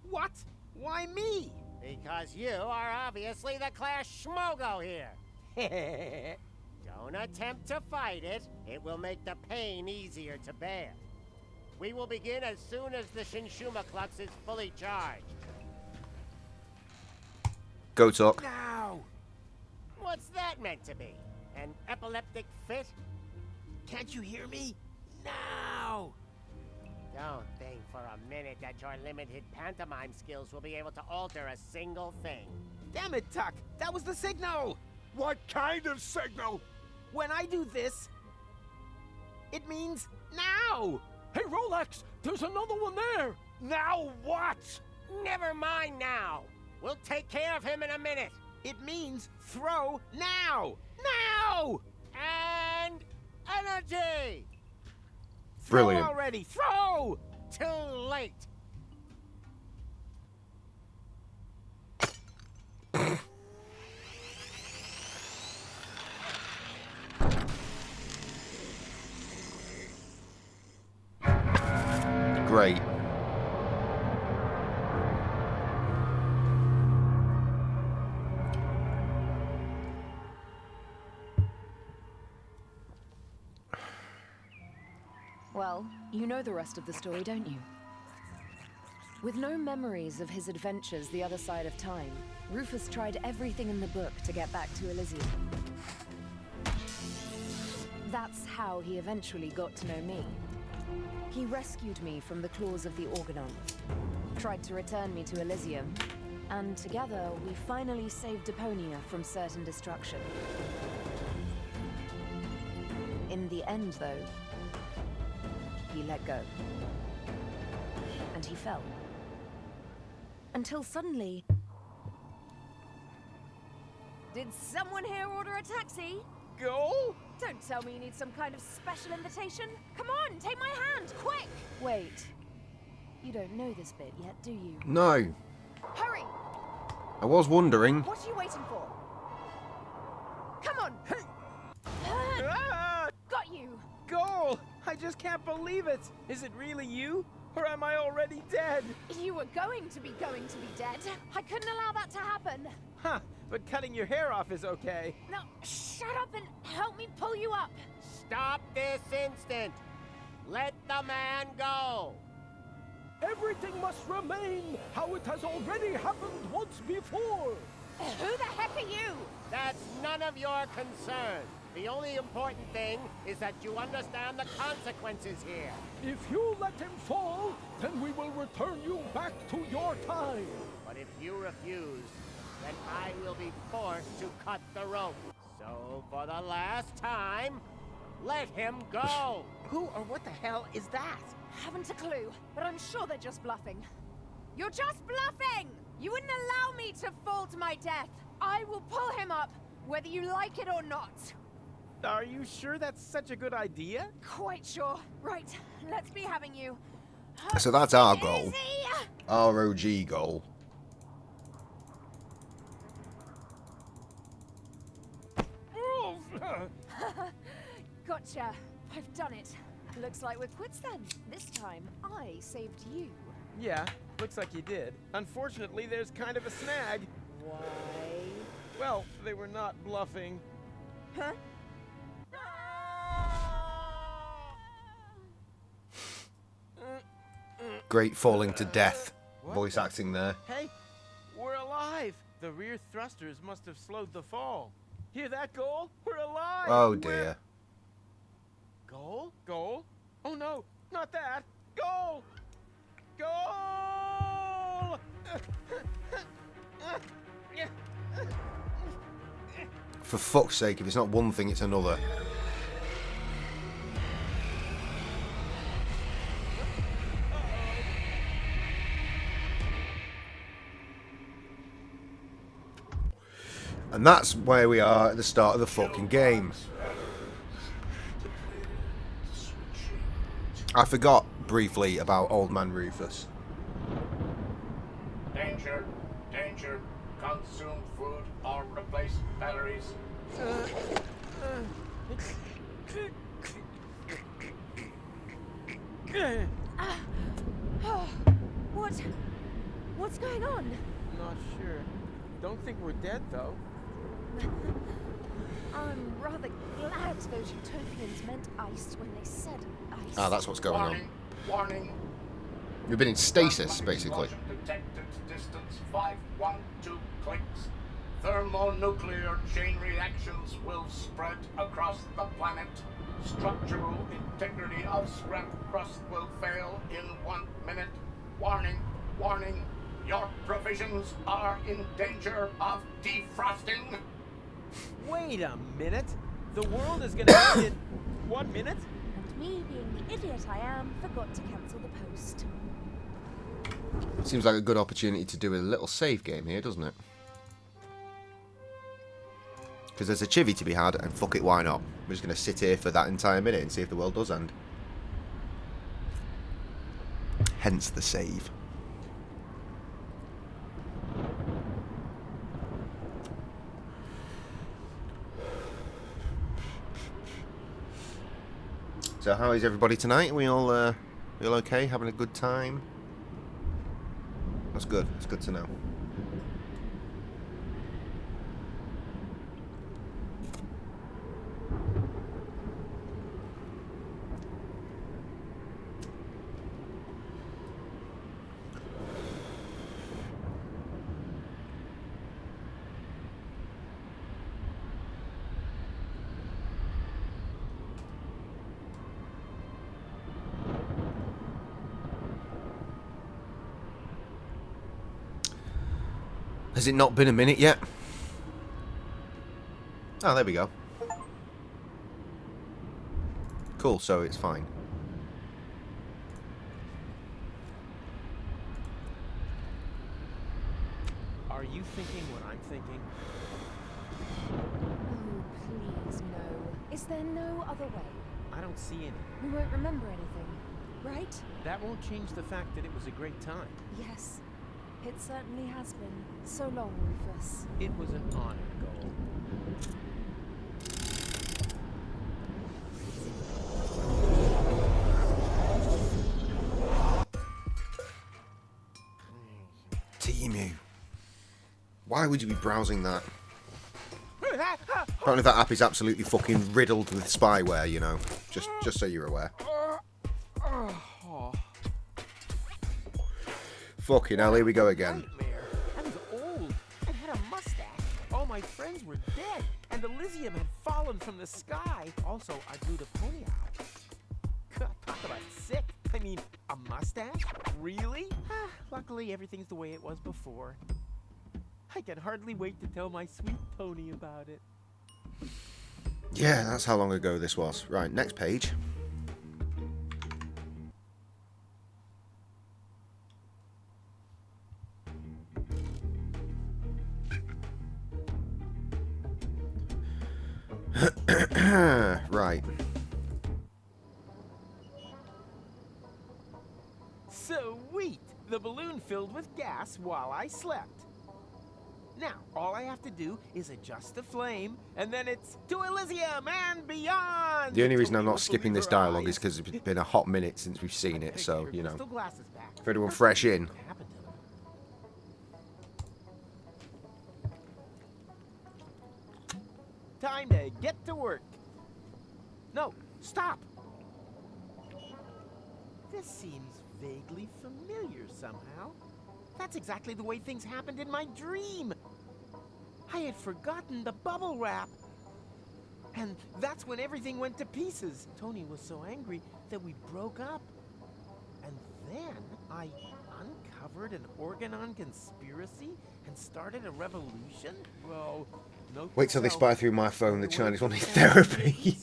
What? Why me? Because you are obviously the Clash Schmogo here. Don't attempt to fight it. It will make the pain easier to bear. We will begin as soon as the Shinshuma Klux is fully charged. Go talk. Now! What's that meant to be? An epileptic fit? Can't you hear me? Now! Don't think for a minute that your limited pantomime skills will be able to alter a single thing. Damn it, Tuck! That was the signal! What kind of signal? When I do this, it means now! Hey, Rolex! There's another one there! Now what? Never mind now. We'll take care of him in a minute. It means throw now! Now! And energy! Brilliant. Throw already! Throw! Too late. Great. Well, you know the rest of the story, don't you? With no memories of his adventures the other side of time, Rufus tried everything in the book to get back to Elysium. That's how he eventually got to know me. He rescued me from the claws of the Organon, tried to return me to Elysium, and together we finally saved Deponia from certain destruction. In the end, though, he let go. And he fell. Until suddenly... Did someone here order a taxi? Go? Don't tell me you need some kind of special invitation. Come on, take my hand, quick! Wait. You don't know this bit yet, do you? No. Hurry! I was wondering. What are you waiting for? Come on! Ah! Got you! Goal! I just can't believe it! Is it really you? Or am I already dead? You were going to be dead. I couldn't allow that to happen. Huh, but cutting your hair off is okay. Now, shut up and help me pull you up. Stop this instant. Let the man go. Everything must remain how it has already happened once before. Who the heck are you? That's none of your concern. The only important thing is that you understand the consequences here. If you let him fall, then we will return you back to your time. But if you refuse, then I will be forced to cut the rope. So for the last time, let him go. Who or what the hell is that? Haven't a clue, but I'm sure they're just bluffing. You're just bluffing! You wouldn't allow me to fall to my death. I will pull him up, whether you like it or not. Are you sure that's such a good idea? Quite sure. Right, let's be having you. So that's our goal. Easy. ROG goal. Gotcha. I've done it. Looks like we're quits then. This time, I saved you. Yeah, looks like you did. Unfortunately, there's kind of a snag. Why? Well, they were not bluffing. Huh? Great falling to death. Voice acting there. Hey, we're alive. The rear thrusters must have slowed the fall. Hear that, Goal? We're alive. Oh dear. Goal? Goal? Oh no, not that. Goal! Goal! For fuck's sake, if it's not one thing, it's another. And that's where we are at the start of the fucking game. I forgot briefly about Old Man Rufus. Danger, danger. Consume food or replace batteries. What's going on? Not sure. Don't think we're dead, though. I'm rather glad those utopians meant ice when they said ice. Ah, that's what's going on. Warning. We've been in stasis, basically. Detected. Distance 512 clicks. Thermonuclear chain reactions will spread across the planet. Structural integrity of scrap crust will fail in 1 minute. Warning. Warning. Your provisions are in danger of defrosting. Wait a minute. The world is gonna end in 1 minute? And me, being the idiot I am, forgot to cancel the post. Seems like a good opportunity to do a little save game here, doesn't it? Because there's a chivvy to be had, and fuck it, why not? We're just going to sit here for that entire minute and see if the world does end. Hence the save. So how is everybody tonight? Are we all okay? Having a good time? That's good. It's good to know. Has it not been a minute yet? Oh, there we go. Cool, so it's fine. Are you thinking what I'm thinking? Oh, please, no. Is there no other way? I don't see any. We won't remember anything, right? That won't change the fact that it was a great time. Yes, it certainly has been. So long, Rufus. It was an honor, Goal. Timu. Why would you be browsing that? Apparently that app is absolutely fucking riddled with spyware, you know. Just so you're aware. Fucking hell, here we go again. Nightmare. I was old. I had a mustache. All my friends were dead, and Elysium had fallen from the sky. Also, I blew Deponia out. God, talk about sick. I mean, a mustache? Really? Luckily, everything's the way it was before. I can hardly wait to tell my sweet pony about it. Yeah, that's how long ago this was. Right, next page. Right. Sweet! The balloon filled with gas while I slept. Now, all I have to do is adjust the flame, and then it's to Elysium and beyond! The only reason I'm not skipping this dialogue is because it's been a hot minute since we've seen it, so, you know. For anyone fresh in. Time to get to work. No, stop! This seems vaguely familiar somehow. That's exactly the way things happened in my dream. I had forgotten the bubble wrap. And that's when everything went to pieces. Tony was so angry that we broke up. And then I uncovered an Organon conspiracy and started a revolution? Well, no. Wait till they spy through my phone, the Chinese will need therapy.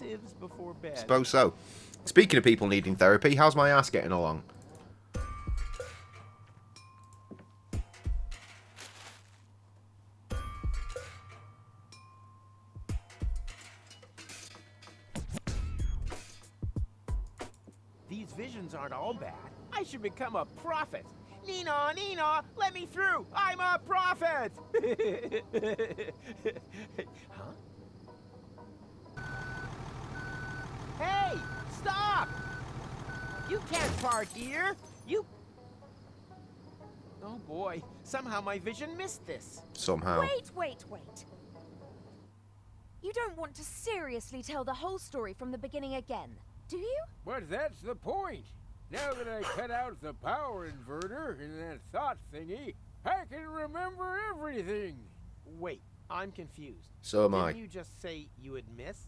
Suppose so. Speaking of people needing therapy, how's my ass getting along? These visions aren't all bad. I should become a prophet. Nina, Nina, let me through. I'm a prophet. Huh? Hey, stop! You can't park here. You... Oh boy, somehow my vision missed this. Somehow. Wait. You don't want to seriously tell the whole story from the beginning again, do you? But that's the point. Now that I cut out the power inverter in that thought thingy, I can remember everything. Wait, I'm confused. So am I. Didn't you just say you had missed?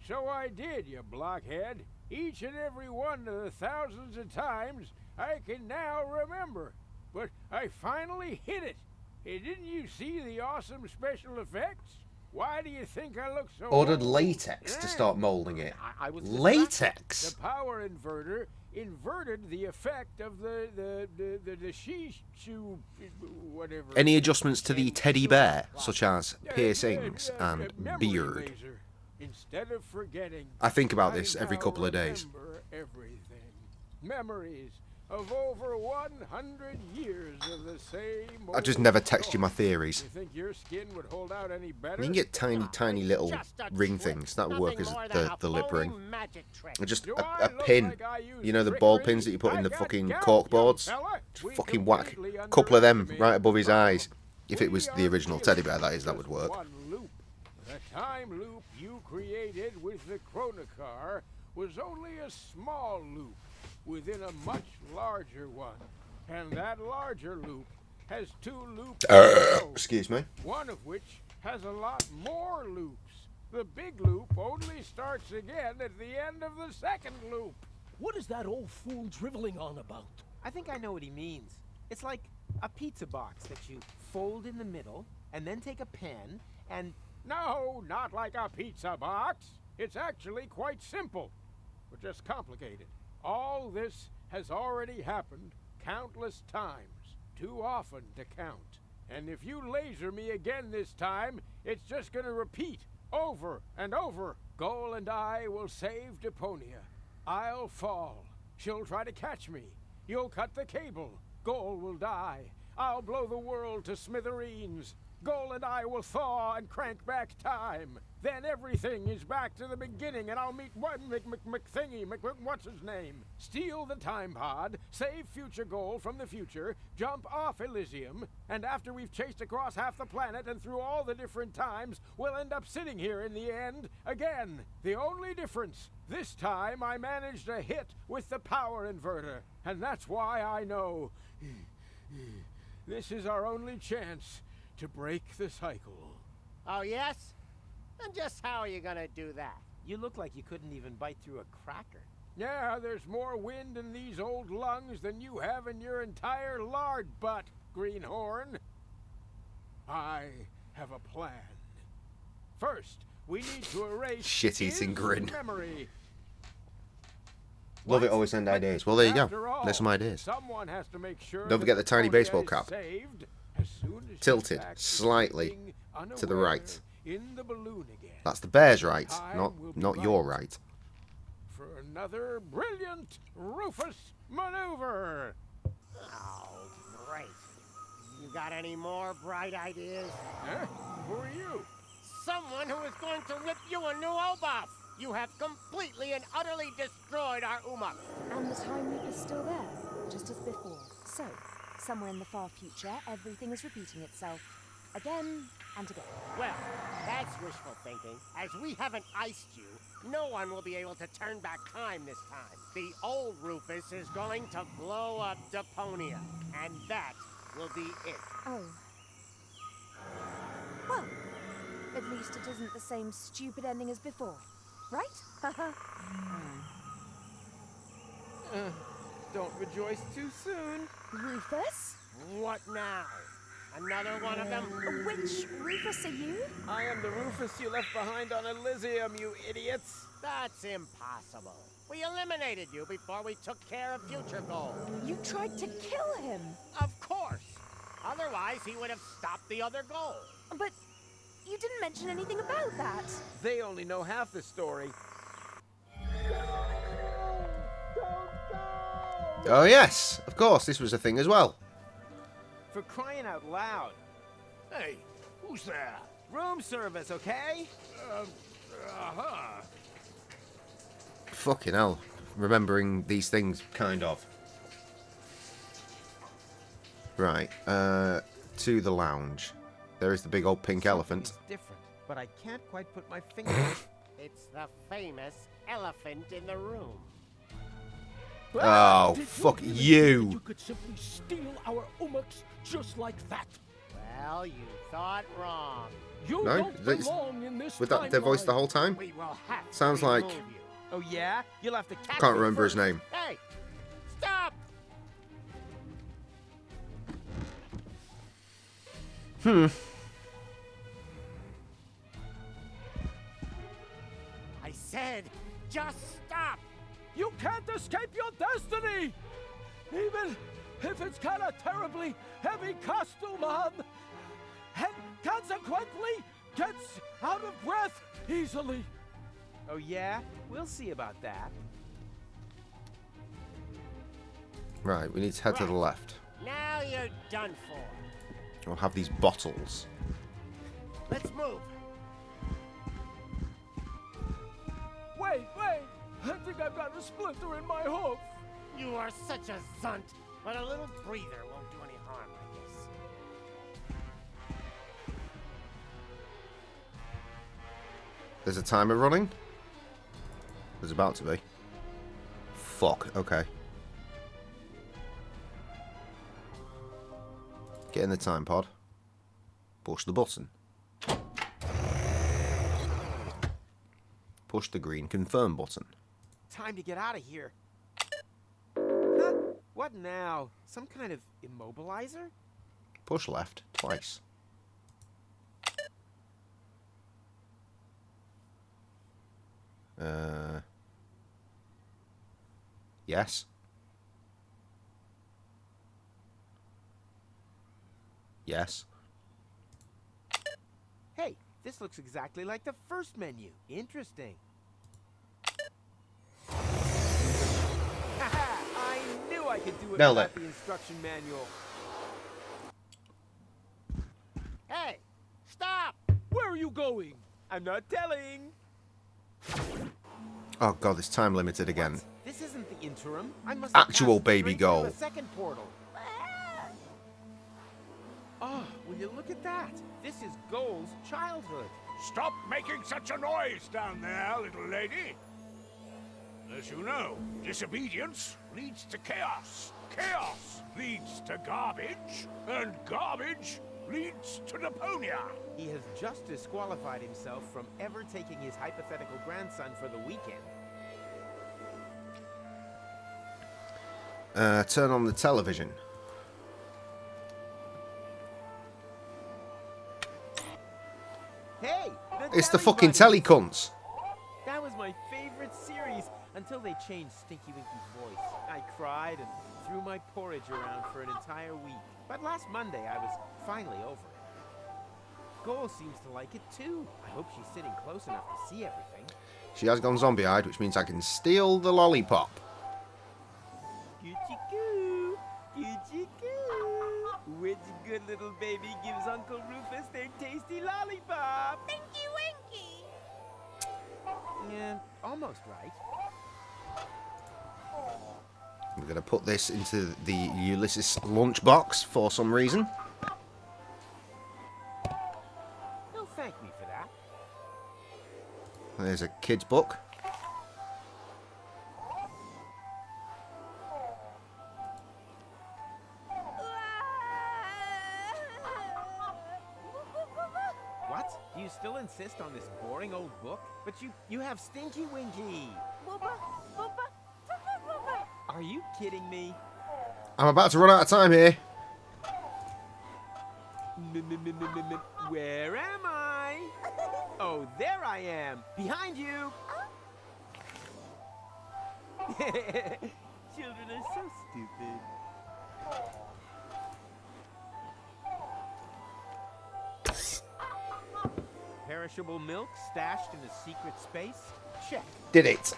So I did, you blockhead. Each and every one of the thousands of times I can now remember. But I finally hit it. Hey, didn't you see the awesome special effects? Why do you think I look so Ordered old? latex to start moulding it. I was Latex? The power inverter inverted the effect of the shishu, whatever. Any adjustments to the teddy bear, such as piercings and beard? Laser. Instead of forgetting, I think about this every couple of days. Remember everything. Memories of over 100 years of the same. I just never text you my theories. You think your skin would hold out any better? You can get tiny little ring things. That would work as the lip ring. Or just a pin. You know the ball pins that you put in the fucking cork boards? Just fucking whack a couple of them right above his eyes. If it was the original teddy bear, that is, that would work. The time loop you created with the Chronocar was only a small loop within a much larger one. And that larger loop has two loops. Excuse me. One of which has a lot more loops. The big loop only starts again at the end of the second loop. What is that old fool driveling on about? I think I know what he means. It's like a pizza box that you fold in the middle and then take a pen and... No, not like a pizza box. It's actually quite simple, but just complicated. All this has already happened countless times, too often to count. And if you laser me again this time, it's just gonna repeat over and over. Goal and I will save Deponia. I'll fall. She'll try to catch me. You'll cut the cable. Goal will die. I'll blow the world to smithereens. Goal and I will thaw and crank back time. Then everything is back to the beginning, and I'll meet McThingy, what's his name? Steal the time pod, save future Goal from the future, jump off Elysium, and after we've chased across half the planet and through all the different times, we'll end up sitting here in the end again. The only difference, this time I managed a hit with the power inverter, and that's why I know This is our only chance to break the cycle. Oh, yes? And just how are you gonna do that? You look like you couldn't even bite through a cracker. Yeah, there's more wind in these old lungs than you have in your entire lard butt, Greenhorn. I have a plan. First, we need to erase Shit-eating his grin. memory. Love it, always send ideas. Well, there you go. After all, There's some ideas. someone has to make sure Don't forget the tiny Deponia baseball is cap. saved as soon as she's Tilted back to slightly being to the unaware right. in the balloon again. That's the bear's right, Time will be not your right. For another brilliant Rufus maneuver. Oh, great. You got any more bright ideas? Huh? Who are you? Someone who is going to whip you a new Obuff! You have completely and utterly destroyed our Umuk. And the time loop is still there, just as before. So, somewhere in the far future, everything is repeating itself. Again and again. Well, that's wishful thinking. As we haven't iced you, no one will be able to turn back time this time. The old Rufus is going to blow up Deponia, and that will be it. Oh. Well, at least it isn't the same stupid ending as before, right? Don't rejoice too soon. Rufus? What now? Another one of them? Which Rufus are you? I am the Rufus you left behind on Elysium, you idiots. That's impossible. We eliminated you before we took care of future goals. You tried to kill him. Of course. Otherwise, he would have stopped the other goal. But you didn't mention anything about that. They only know half the story. Oh yes, of course, this was a thing as well. For crying out loud. Hey, who's there? Room service, okay? Fucking hell, remembering these things, kind of. Right, to the lounge. There is the big old pink elephant. It's different, but I can't quite put my finger on it. It's the famous elephant in the room. Oh, fuck you. You could simply steal our Umuks just like that. Well, you thought wrong. You No, don't belong in this with that their voice the whole time? We will have to Sounds like... remove you. Oh yeah? You'll have to catch Can't me remember his first. name. Hey! Stop! I said, just stop! You can't escape your destiny! Even if it's got a terribly heavy costume on, and consequently gets out of breath easily. Oh yeah? We'll see about that. Right, we need to head to the left. Now you're done for. We'll have these bottles. Let's move. Wait! I think I've got a splinter in my hoof. You are such a zunt, but a little breather won't do any harm, I guess. There's a timer running? There's about to be. Fuck, okay. Get in the time pod. Push the button. Push the green confirm button. Time to get out of here. Huh? What now? Some kind of immobilizer? Push left twice. Yes. Yes. Hey, this looks exactly like the first menu. Interesting. I knew I could do it Nailed without it. the instruction manual. Hey! Stop! Where are you going? I'm not telling. Oh god, it's time limited again. What? This isn't the interim. I must have Actual passed baby straight goal. through the second portal. Oh, will you look at that? This is Goal's childhood. Stop making such a noise down there, little lady. As you know, disobedience leads to chaos. Chaos leads to garbage, and garbage leads to Deponia. He has just disqualified himself from ever taking his hypothetical grandson for the weekend. Turn on the television. Hey! It's the Telly fucking Bunnies! telly cunts. That was my favorite series until they changed Stinky Winky's voice. I cried and threw my porridge around for an entire week. But last Monday, I was finally over it. Goal seems to like it too. I hope she's sitting close enough to see everything. She has gone zombie-eyed, which means I can steal the lollipop. Goochie-goo! Goochie-goo! Which good little baby gives Uncle Rufus their tasty lollipop? Winky Winky! Yeah, almost right. We're going to put this into the Ulysses lunchbox for some reason. Don't thank me for that. There's a kid's book. What? Do you still insist on this boring old book? But you have Stinky Winky. Are you kidding me? I'm about to run out of time here. Where am I? Oh, there I am. Behind you. Children are so stupid. Perishable milk stashed in a secret space? Check. Did it.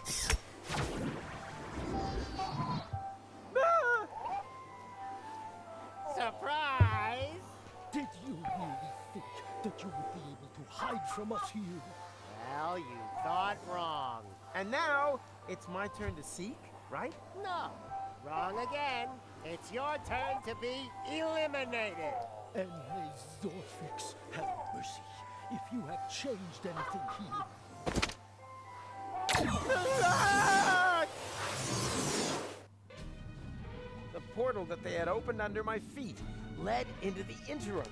Surprise! Did you really think that you would be able to hide from us here? Well, you thought wrong. And now, it's my turn to seek, right? No, wrong again. It's your turn to be eliminated. And may Zorfix have mercy if you have changed anything here. The portal that they had opened under my feet led into the interim.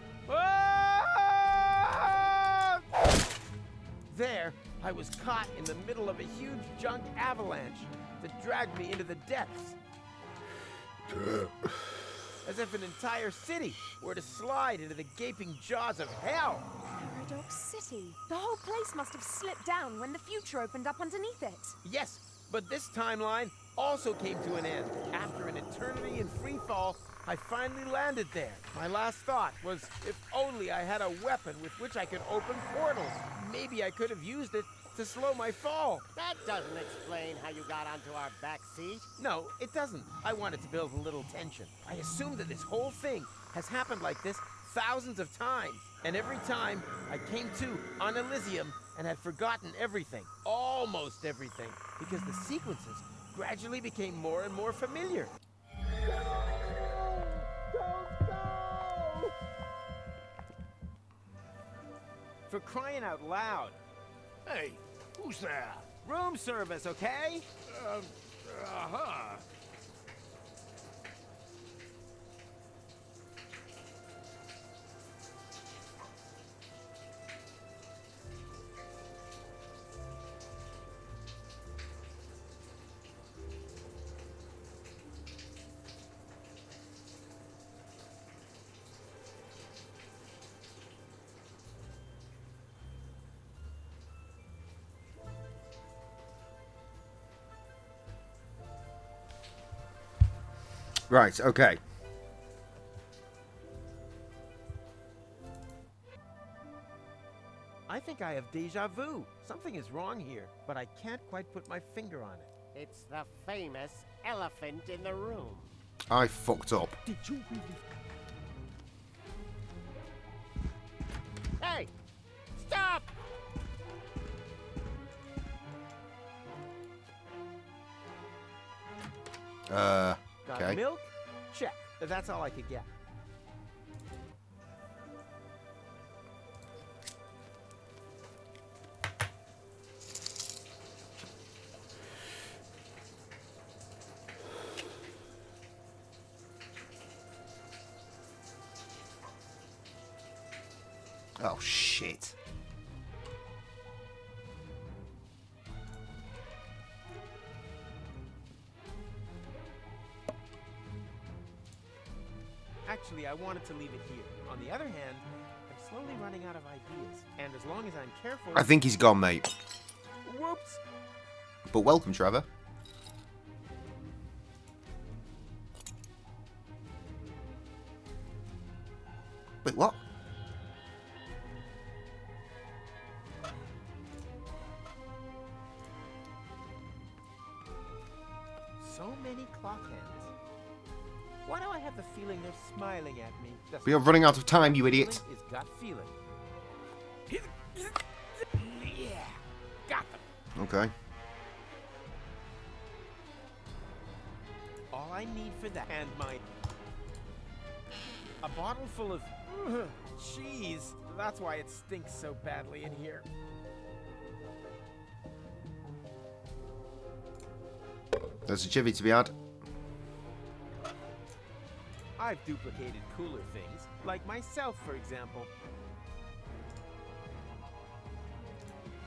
There, I was caught in the middle of a huge junk avalanche that dragged me into the depths. As if an entire city were to slide into the gaping jaws of hell. Paradox City. The whole place must have slipped down when the future opened up underneath it. Yes, but this timeline also came to an end. After an eternity in free fall, I finally landed there. My last thought was if only I had a weapon with which I could open portals. Maybe I could have used it to slow my fall. That doesn't explain how you got onto our back seat. No, it doesn't. I wanted to build a little tension. I assume that this whole thing has happened like this thousands of times. And every time I came to on Elysium and had forgotten everything, almost everything, because the sequences gradually became more and more familiar. For crying out loud. Hey, who's there? Room service, okay? Uh-huh. Right, okay. I think I have deja vu. Something is wrong here, but I can't quite put my finger on it. It's the famous elephant in the room. I fucked up. Did you really? Hey! Stop! Got Okay. milk? Check. That's all I could get. Oh, shit. Actually, I wanted to leave it here. On the other hand, I'm slowly running out of ideas. And as long as I'm careful... I think he's gone, mate. Whoops! But welcome, Trevor. Wait, what? So many clock hands. Why do I have the feeling they're smiling at me? We are running out of time, you idiot. Is gut feeling. Yeah, got them. Okay. All I need for that and a bottle full of cheese. That's why it stinks so badly in here. There's a chivvy to be had. I've duplicated cooler things, like myself, for example.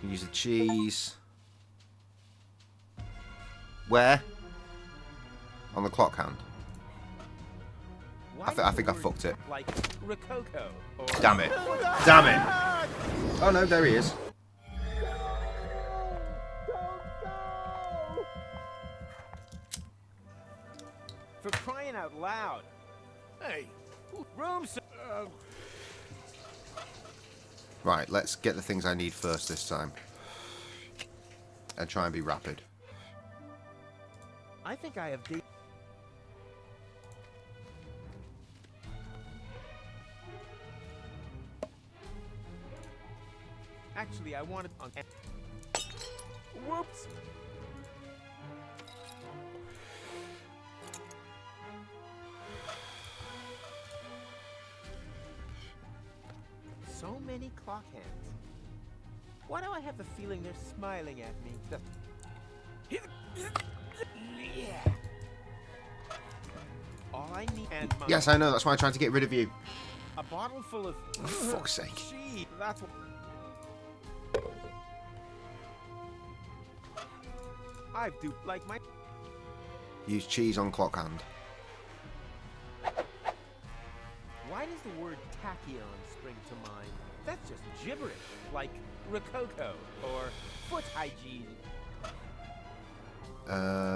Use the cheese. Where? On the clock hand. I think I fucked it. Like Rococo or... Damn it. Damn it. Oh no, there he is. For crying out loud. Hey, room Right, let's get the things I need first this time. And try and be rapid. I think I have Actually, I wanted on... Whoops! So many clock hands. Why do I have the feeling they're smiling at me? Yeah. All I need and Yes, I know. That's why I'm trying to get rid of you. A bottle full of... For fuck's sake. Gee, that's what... I've duped like my... Use cheese on clock hand. Why does the word tachyon spring to mind? That's just gibberish, like Rococo or foot hygiene.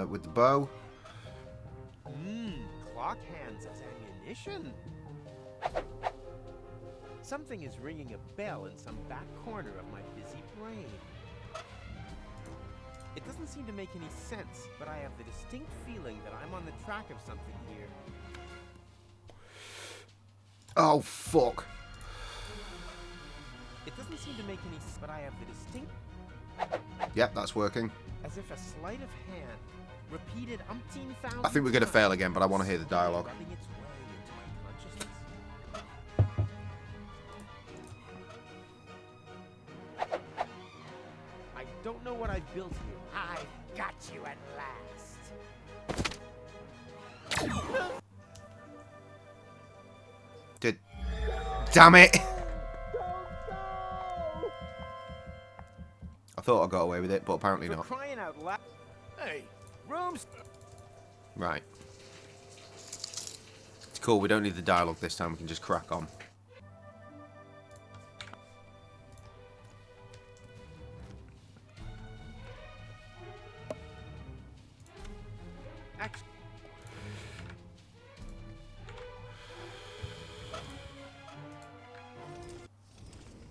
With the bow. Clock hands as ammunition. Something is ringing a bell in some back corner of my busy brain. It doesn't seem to make any sense, but I have the distinct feeling that I'm on the track of something here. Oh, fuck. It doesn't seem to make any sense, but I have the distinct... Yep, that's working. As if a sleight of hand, repeated umpteen thousand I think we're going to fail again, but I want to hear the dialogue. rubbing its way into my consciousness. I don't know what I've built here. I've got you at last. Damn it! I thought I got away with it, but apparently not. Crying out loud. Hey, rooms. Right. It's cool, we don't need the dialogue this time, we can just crack on.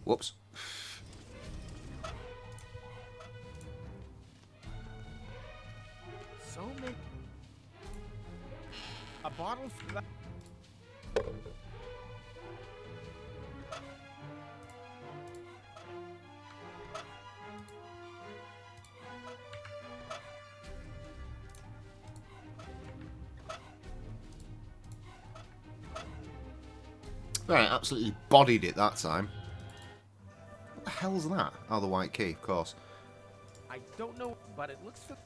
Whoops. So many. A bottle for that. Right, absolutely bodied it that time. What the hell's that? Oh, the white key, of course. I don't know, but it looks for...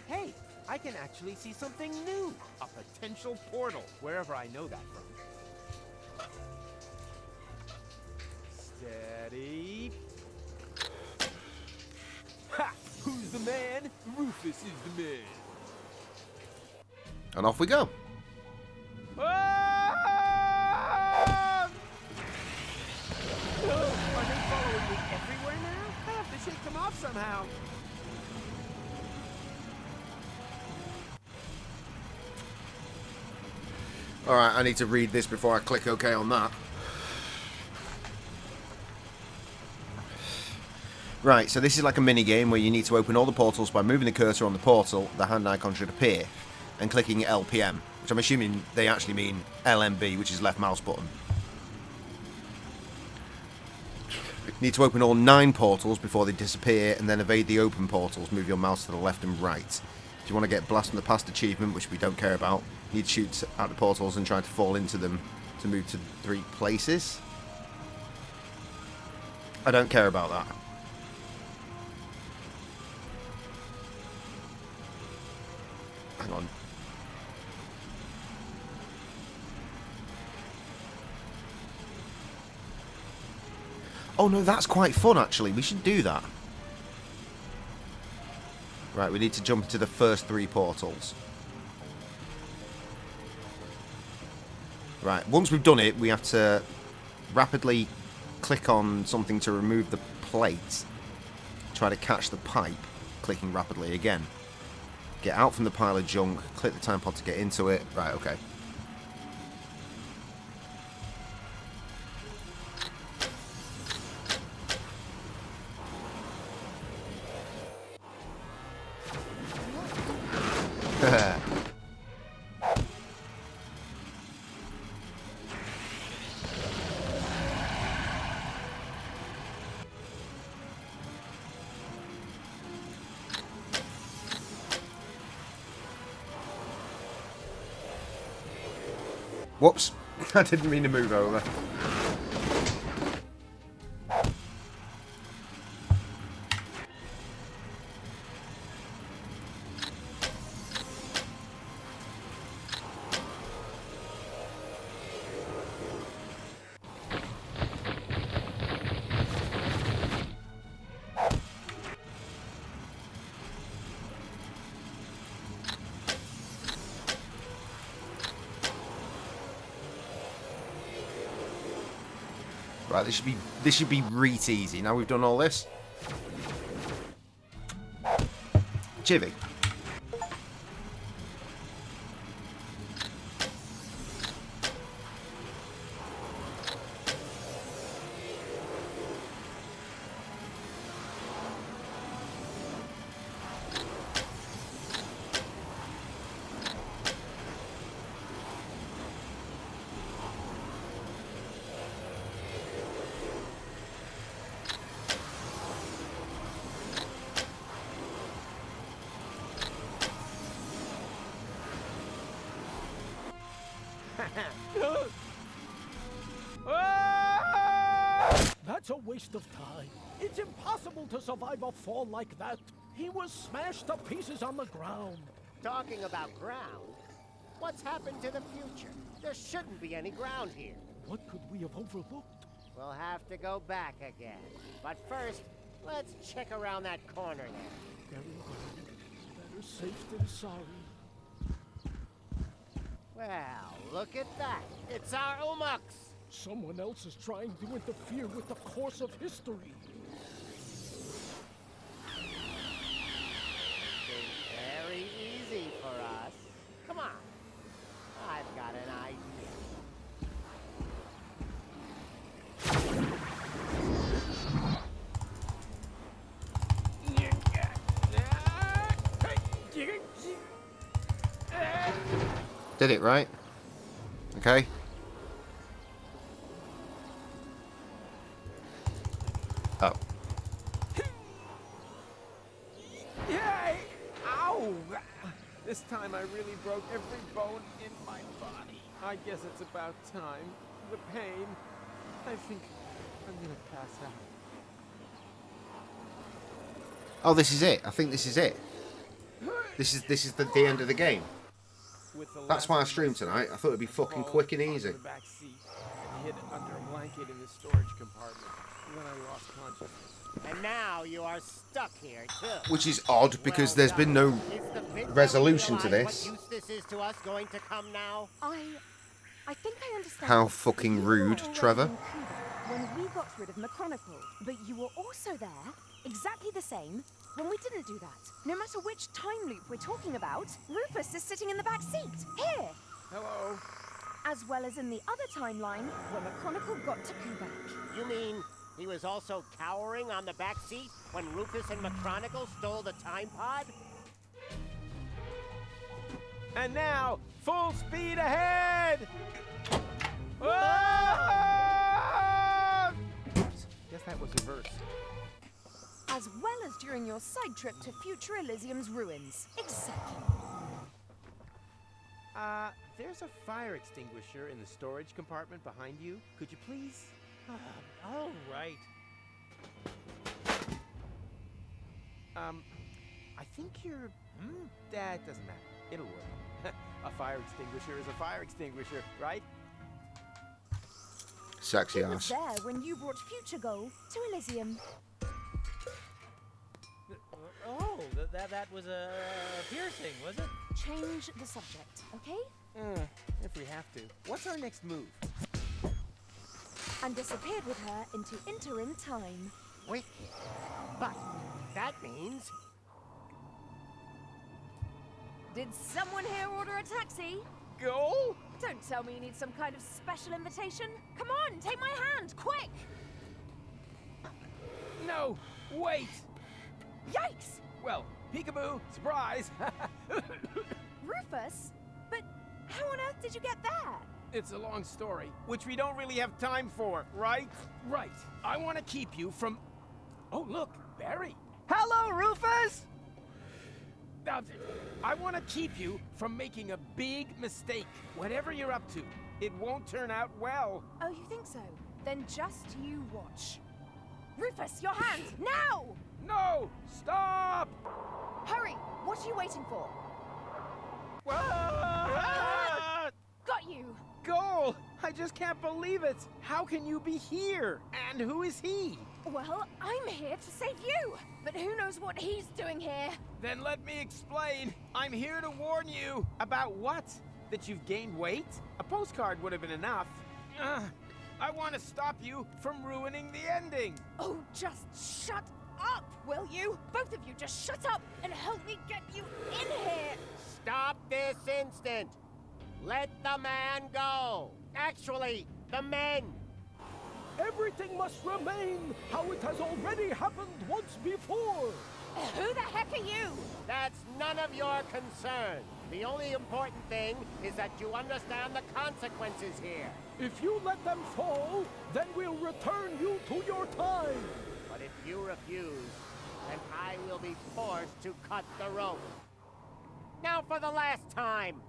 Hey, I can actually see something new. A potential portal, wherever I know that from. Steady. Ha! Who's the man? Rufus is the man. And off we go. Ah! Oh, are they following me everywhere now? I have to shake them off somehow. Alright, I need to read this before I click OK on that. Right, so this is like a mini game where you need to open all the portals by moving the cursor on the portal, the hand icon should appear, and clicking LPM, which I'm assuming they actually mean LMB, which is left mouse button. You need to open all 9 portals before they disappear, and then evade the open portals. Move your mouse to the left and right. If you want to get Blast from the Past achievement, which we don't care about, you need to shoot at the portals and try to fall into them to move to 3 places. I don't care about that. Hang on. Oh no, that's quite fun actually. We should do that. Right, we need to jump into the first 3 portals. Right, once we've done it, we have to rapidly click on something to remove the plate. Try to catch the pipe, clicking rapidly again. Get out from the pile of junk, click the time pod to get into it. Right, okay. Whoops, I didn't mean to move over. Right, this should be reet easy. Now we've done all this. Chivy. That's a waste of time. It's impossible to survive a fall like that. He was smashed to pieces on the ground. Talking about ground, what's happened to the future? There shouldn't be any ground here. What could we have overlooked? We'll have to go back again. But first, let's check around that corner there. Very good. Better safe than sorry. Well, look at that. It's our Umux. Someone else is trying to interfere with the course of history. It's very easy for us. Come on. I've got an idea. Did it right? Okay. Oh. Yay! Ow! This time I really broke every bone in my body. I guess it's about time. The pain. I think I'm gonna pass out. Oh, this is it. I think this is it. This is the end of the game. That's why I streamed tonight. I thought it'd be fucking quick and easy. The back seat and hid under a blanket in the storage compartment. And then I lost consciousness. And now you are stuck here too. Which is odd because there's been no resolution to this. What use this is to us going to come now? I think I understand. How fucking rude, Trevor. When we got rid of McChronicle, but you were also there, exactly the same, when we didn't do that. No matter which time loop we're talking about, Rufus is sitting in the back seat. Here. Hello. As well as in the other timeline, where McChronicle got to Kubak. You mean he was also cowering on the back seat when Rufus and McChronicle stole the time pod? And now, full speed ahead! Oops, guess that was reverse. As well as during your side trip to Future Elysium's ruins. Exactly. There's a fire extinguisher in the storage compartment behind you. Could you please? All right. I think you're... That doesn't matter. It'll work. A fire extinguisher is a fire extinguisher, right? Sexy He was ass. there when you brought Future Goal to Elysium. Oh, that was a piercing, was it? Change the subject, okay? If we have to. What's our next move? And disappeared with her into interim time. Wicked. But that means... Did someone here order a taxi? Go? Don't tell me you need some kind of special invitation. Come on, take my hand, quick! No, wait. Yikes! Well, peekaboo, surprise. Rufus? But how on earth did you get there? It's a long story, which we don't really have time for, right? Right. I want to keep you from... Oh, look, Barry. Hello, Rufus! Now, I want to keep you from making a big mistake. Whatever you're up to, it won't turn out well. Oh, you think so? Then just you watch. Rufus, your hand, now! No! Stop! Hurry! What are you waiting for? Ah! Got you! Goal! I just can't believe it! How can you be here? And who is he? Well, I'm here to save you! But who knows what he's doing here? Then let me explain. I'm here to warn you. About what? That you've gained weight? A postcard would have been enough. I want to stop you from ruining the ending. Oh, just shut up, will you? Both of you just shut up and help me get you in here! Stop this instant! Let the man go! Actually, the men! Everything must remain how it has already happened once before. Who the heck are you? That's none of your concern. The only important thing is that you understand the consequences here. If you let them fall, then we'll return you to your time. But if you refuse, then I will be forced to cut the rope. Now for the last time,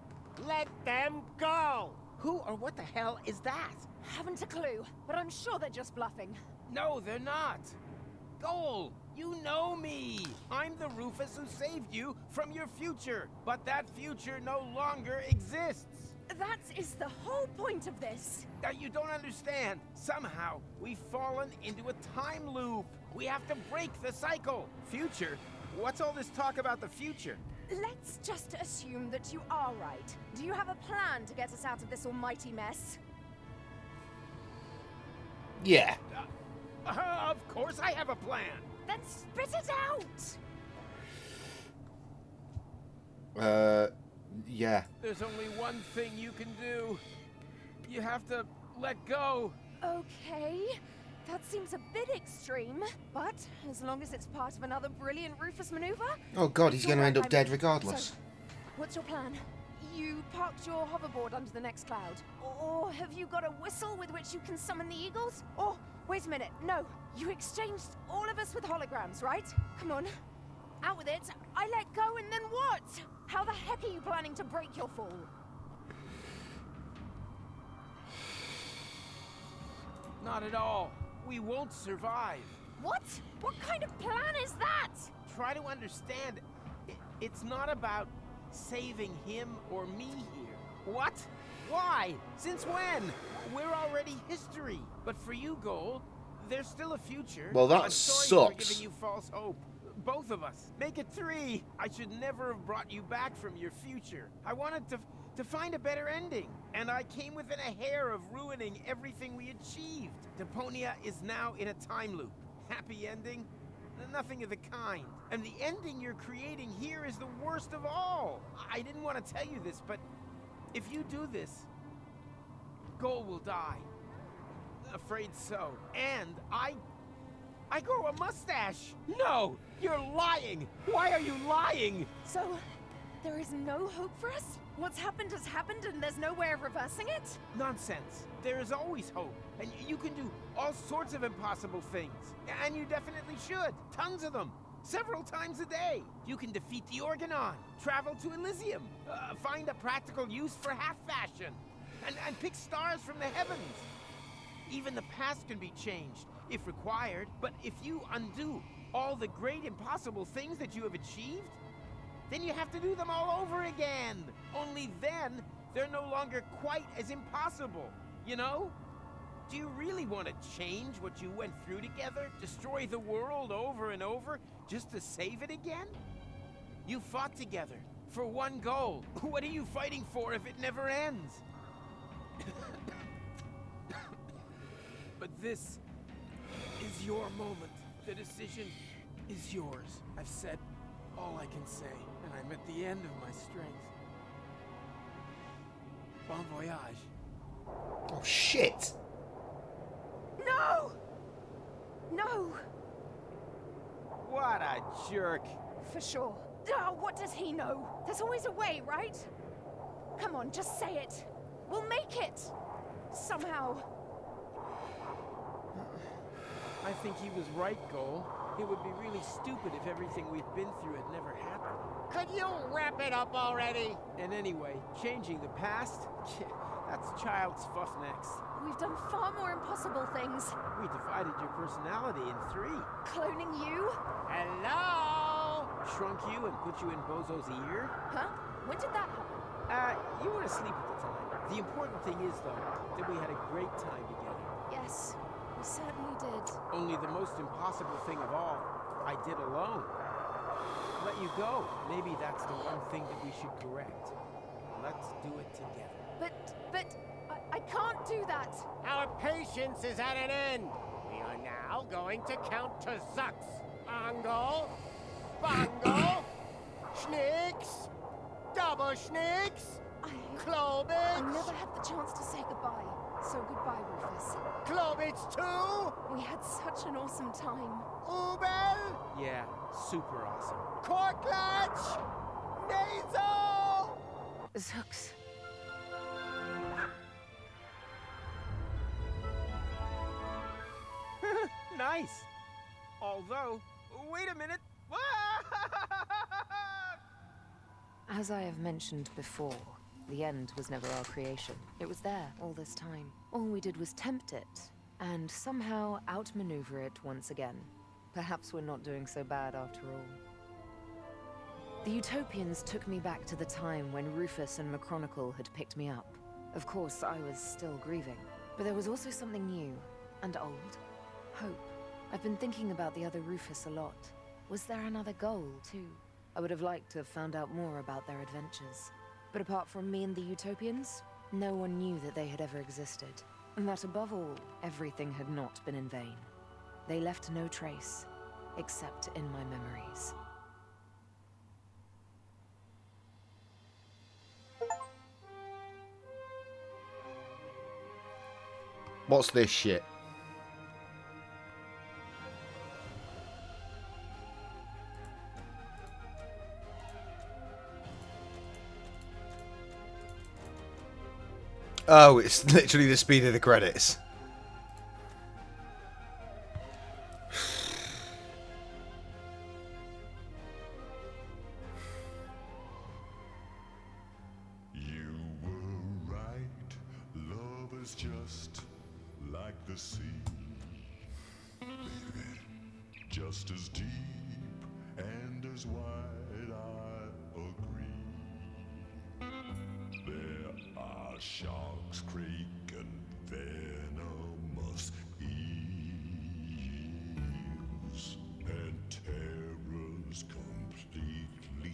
let them go! Who or what the hell is that? Haven't a clue, but I'm sure they're just bluffing. No, they're not. Goal, you know me. I'm the Rufus who saved you from your future, but that future no longer exists. That is the whole point of this. Now you don't understand. Somehow, we've fallen into a time loop. We have to break the cycle. Future? What's all this talk about the future? Let's just assume that you are right. Do you have a plan to get us out of this almighty mess? Yeah. Of course I have a plan. Then spit it out! Yeah. There's only one thing you can do. You have to let go. Okay. That seems a bit extreme, but as long as it's part of another brilliant Rufus maneuver... Oh god, he's going to end up dead regardless. So, what's your plan? You parked your hoverboard under the next cloud? Or have you got a whistle with which you can summon the eagles? Or, wait a minute, no. You exchanged all of us with holograms, right? Come on. Out with it. I let go and then what? How the heck are you planning to break your fall? Not at all. We won't survive. What? What kind of plan is that? Try to understand. It's not about saving him or me here. What? Why? Since when? We're already history. But for you, Goal, there's still a future. Well, that I'm sorry for sucks. giving you false hope. Both of us. Make it 3. I should never have brought you back from your future. I wanted to find a better ending. And I came within a hair of ruining everything we achieved. Deponia is now in a time loop. Happy ending? Nothing of the kind. And the ending you're creating here is the worst of all. I didn't want to tell you this, but if you do this, Goal will die. Afraid so. And I grow a mustache. No, you're lying. Why are you lying? So, there is no hope for us? What's happened has happened and there's no way of reversing it? Nonsense. There is always hope. And you can do all sorts of impossible things. And you definitely should. Tons of them. Several times a day. You can defeat the Organon, travel to Elysium, find a practical use for half fashion, and pick stars from the heavens. Even the past can be changed, if required. But if you undo all the great impossible things that you have achieved, then you have to do them all over again. Only then, they're no longer quite as impossible, you know? Do you really want to change what you went through together? Destroy the world over and over, just to save it again? You fought together, for one goal. What are you fighting for if it never ends? But this is your moment. The decision is yours. I've said all I can say, and I'm at the end of my strength. Bon voyage. Oh, shit! No! No! What a jerk. For sure. Oh, what does he know? There's always a way, right? Come on, just say it. We'll make it. Somehow. I think he was right, Goal. It would be really stupid if everything we've been through had never happened. Could you wrap it up already? And anyway, changing the past? That's child's fuff next. We've done far more impossible things. We divided your personality in 3. Cloning you? Hello? Shrunk you and put you in Bozo's ear? Huh? When did that happen? You were asleep at the time. The important thing is, though, that we had a great time together. Yes, we certainly did. Only the most impossible thing of all, I did alone. Let you go. Maybe that's the one thing that we should correct. Let's do it together. But I can't do that. Our patience is at an end. We are now going to count to Zux. Ongo, Bongo, Schnicks, Double Schnicks, Klobitz. I never had the chance to say goodbye. So goodbye, Rufus. Klobitz too. We had such an awesome time. Ubel. Yeah, super awesome. Korklatch. Nasal. Zux. Nice. Although, wait a minute. As I have mentioned before, the end was never our creation. It was there all this time. All we did was tempt it, and somehow outmaneuver it once again. Perhaps we're not doing so bad after all. The Utopians took me back to the time when Rufus and McChronicle had picked me up. Of course, I was still grieving, but there was also something new and old. Hope. I've been thinking about the other Rufus a lot. Was there another goal, too? I would have liked to have found out more about their adventures. But apart from me and the Utopians, no one knew that they had ever existed. And that above all, everything had not been in vain. They left no trace, except in my memories. What's this shit? Oh, it's literally the speed of the credits. You were right. Love is just like the sea, baby. Just as deep and as wide. Our sharks creak and venomous eels and terrors completely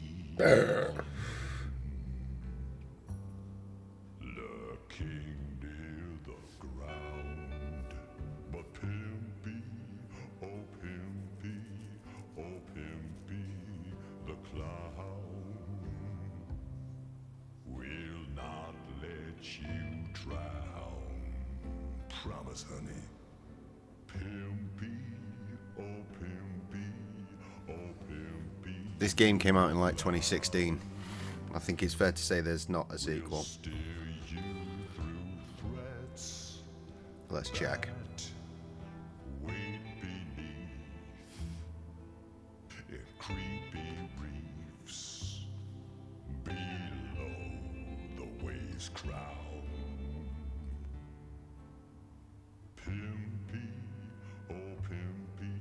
lurking near the ground. But Pimpy, oh Pimpy, oh Pimpy, the clown will not let you drown. Promise, honey. Pimpy, oh Pimpy, oh Pimpy. This game came out in like 2016. I think it's fair to say there's not a sequel. Steer you through threats Let's check. that wait beneath in creepy reefs below the waves crown. Pimpy, oh Pimpy,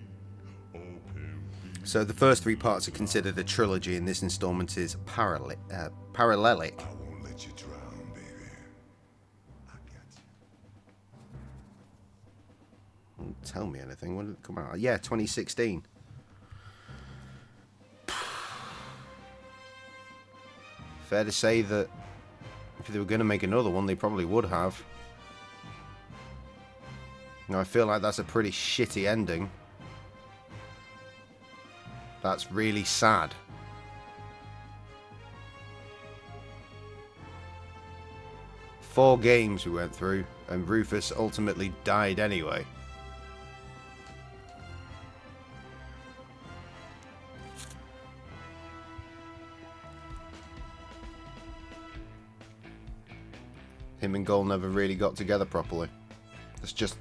oh Pimpy. So the first 3 parts are considered a trilogy, and this installment is parallelic. I won't let you drown, baby. I got you. Don't tell me anything. When did it come out? Yeah, 2016. Fair to say that if they were going to make another one, they probably would have. Now, I feel like that's a pretty shitty ending. That's really sad. Four games we went through, and Rufus ultimately died anyway. Him and Goal never really got together properly. It's just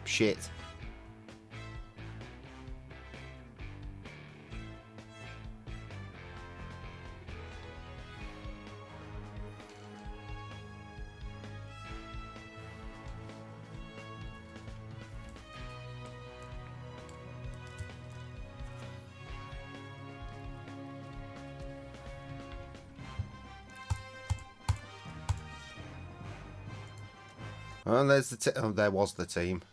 shit. Oh, there's the oh, there was the team.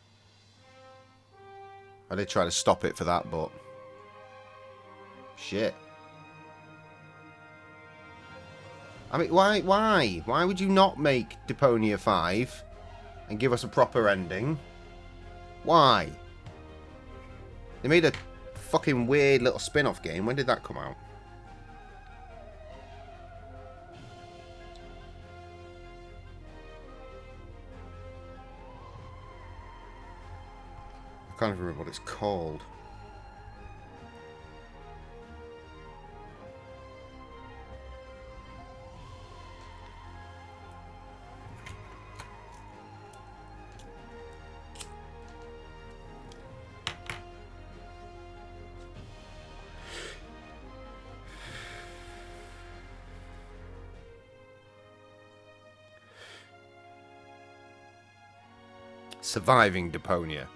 I did try to stop it for that, but shit. I mean, why would you not make Deponia 5 and give us a proper ending? Why? They made a fucking weird little spin-off game. When did that come out? I can't even remember what it's called. Surviving Deponia.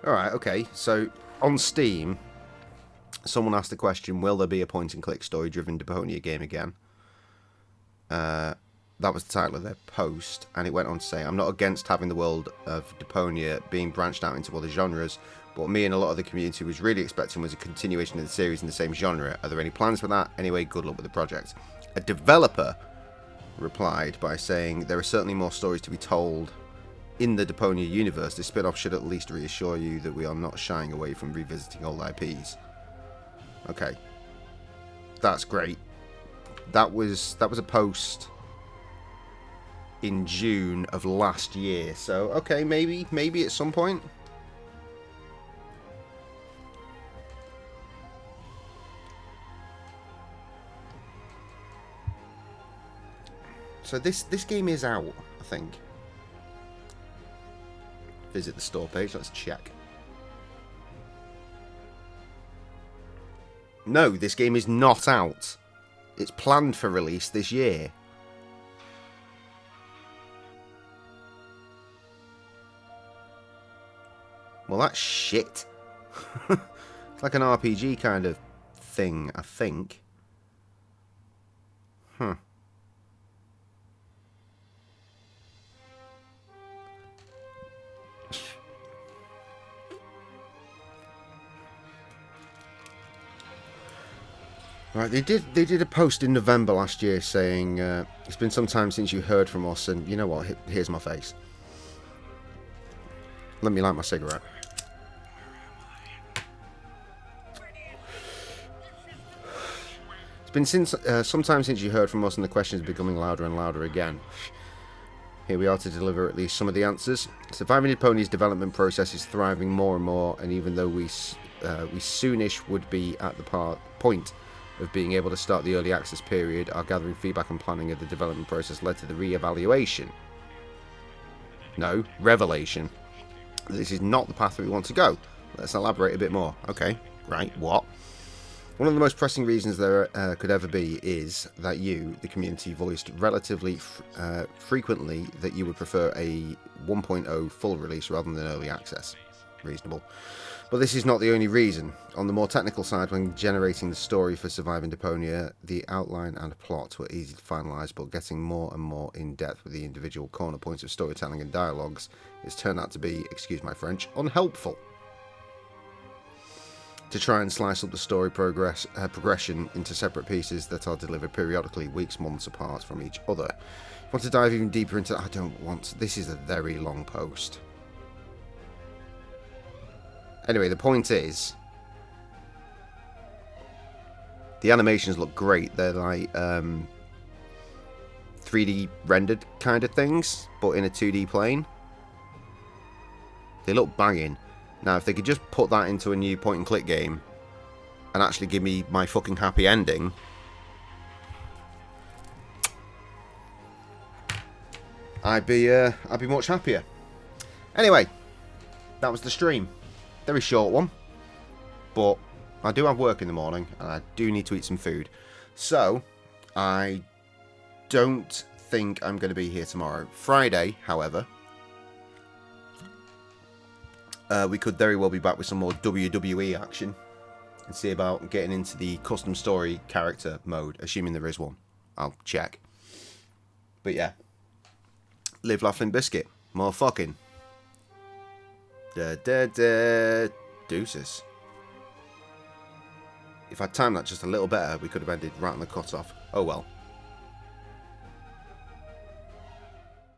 Alright, okay, so on Steam, someone asked the question, will there be a point-and-click story-driven Deponia game again? That was the title of their post, and it went on to say, I'm not against having the world of Deponia being branched out into other genres, but what me and a lot of the community was really expecting was a continuation of the series in the same genre. Are there any plans for that? Anyway, good luck with the project. A developer replied by saying, there are certainly more stories to be told in the Deponia universe. This spin-off should at least reassure you that we are not shying away from revisiting old IPs. Okay. That's great. That was a post in June of last year. So, okay, maybe at some point. So this game is out, I think. Visit the store page, let's check. No, this game is not out. It's planned for release this year. Well, that's shit. It's like an RPG kind of thing, I think. Right, they did a post in November last year saying it's been some time since you heard from us, and you know what? Here's my face. Let me light my cigarette. It's been some time since you heard from us, and the questions are becoming louder and louder again. Here we are to deliver at least some of the answers. Surviving Deponia's development process is thriving more and more, and even though we soonish would be at the point of being able to start the early access period, our gathering feedback and planning of the development process led to the re-evaluation. No, revelation. This is not the path we want to go. Let's elaborate a bit more. Okay, right, what? One of the most pressing reasons there could ever be is that you, the community, voiced relatively frequently that you would prefer a 1.0 full release rather than early access. Reasonable. But this is not the only reason. On the more technical side, when generating the story for Surviving Deponia, the outline and plot were easy to finalise, but getting more and more in depth with the individual corner points of storytelling and dialogues has turned out to be, excuse my French, unhelpful. To try and slice up the story progression into separate pieces that are delivered periodically, weeks, months apart from each other. Want to dive even deeper into... I don't want... This is a very long post. Anyway, the point is, the animations look great. They're like 3D rendered kind of things, but in a 2D plane. They look banging. Now, if they could just put that into a new point-and-click game and actually give me my fucking happy ending, I'd be much happier. Anyway, that was the stream. Very short one, but I do have work in the morning and I do need to eat some food. So, I don't think I'm going to be here tomorrow. Friday, however, we could very well be back with some more WWE action and see about getting into the custom story character mode, assuming there is one. I'll check. But yeah, live, laugh, and biscuit. More fucking. Deuces. If I'd timed that just a little better, we could have ended right on the cut-off. Oh well.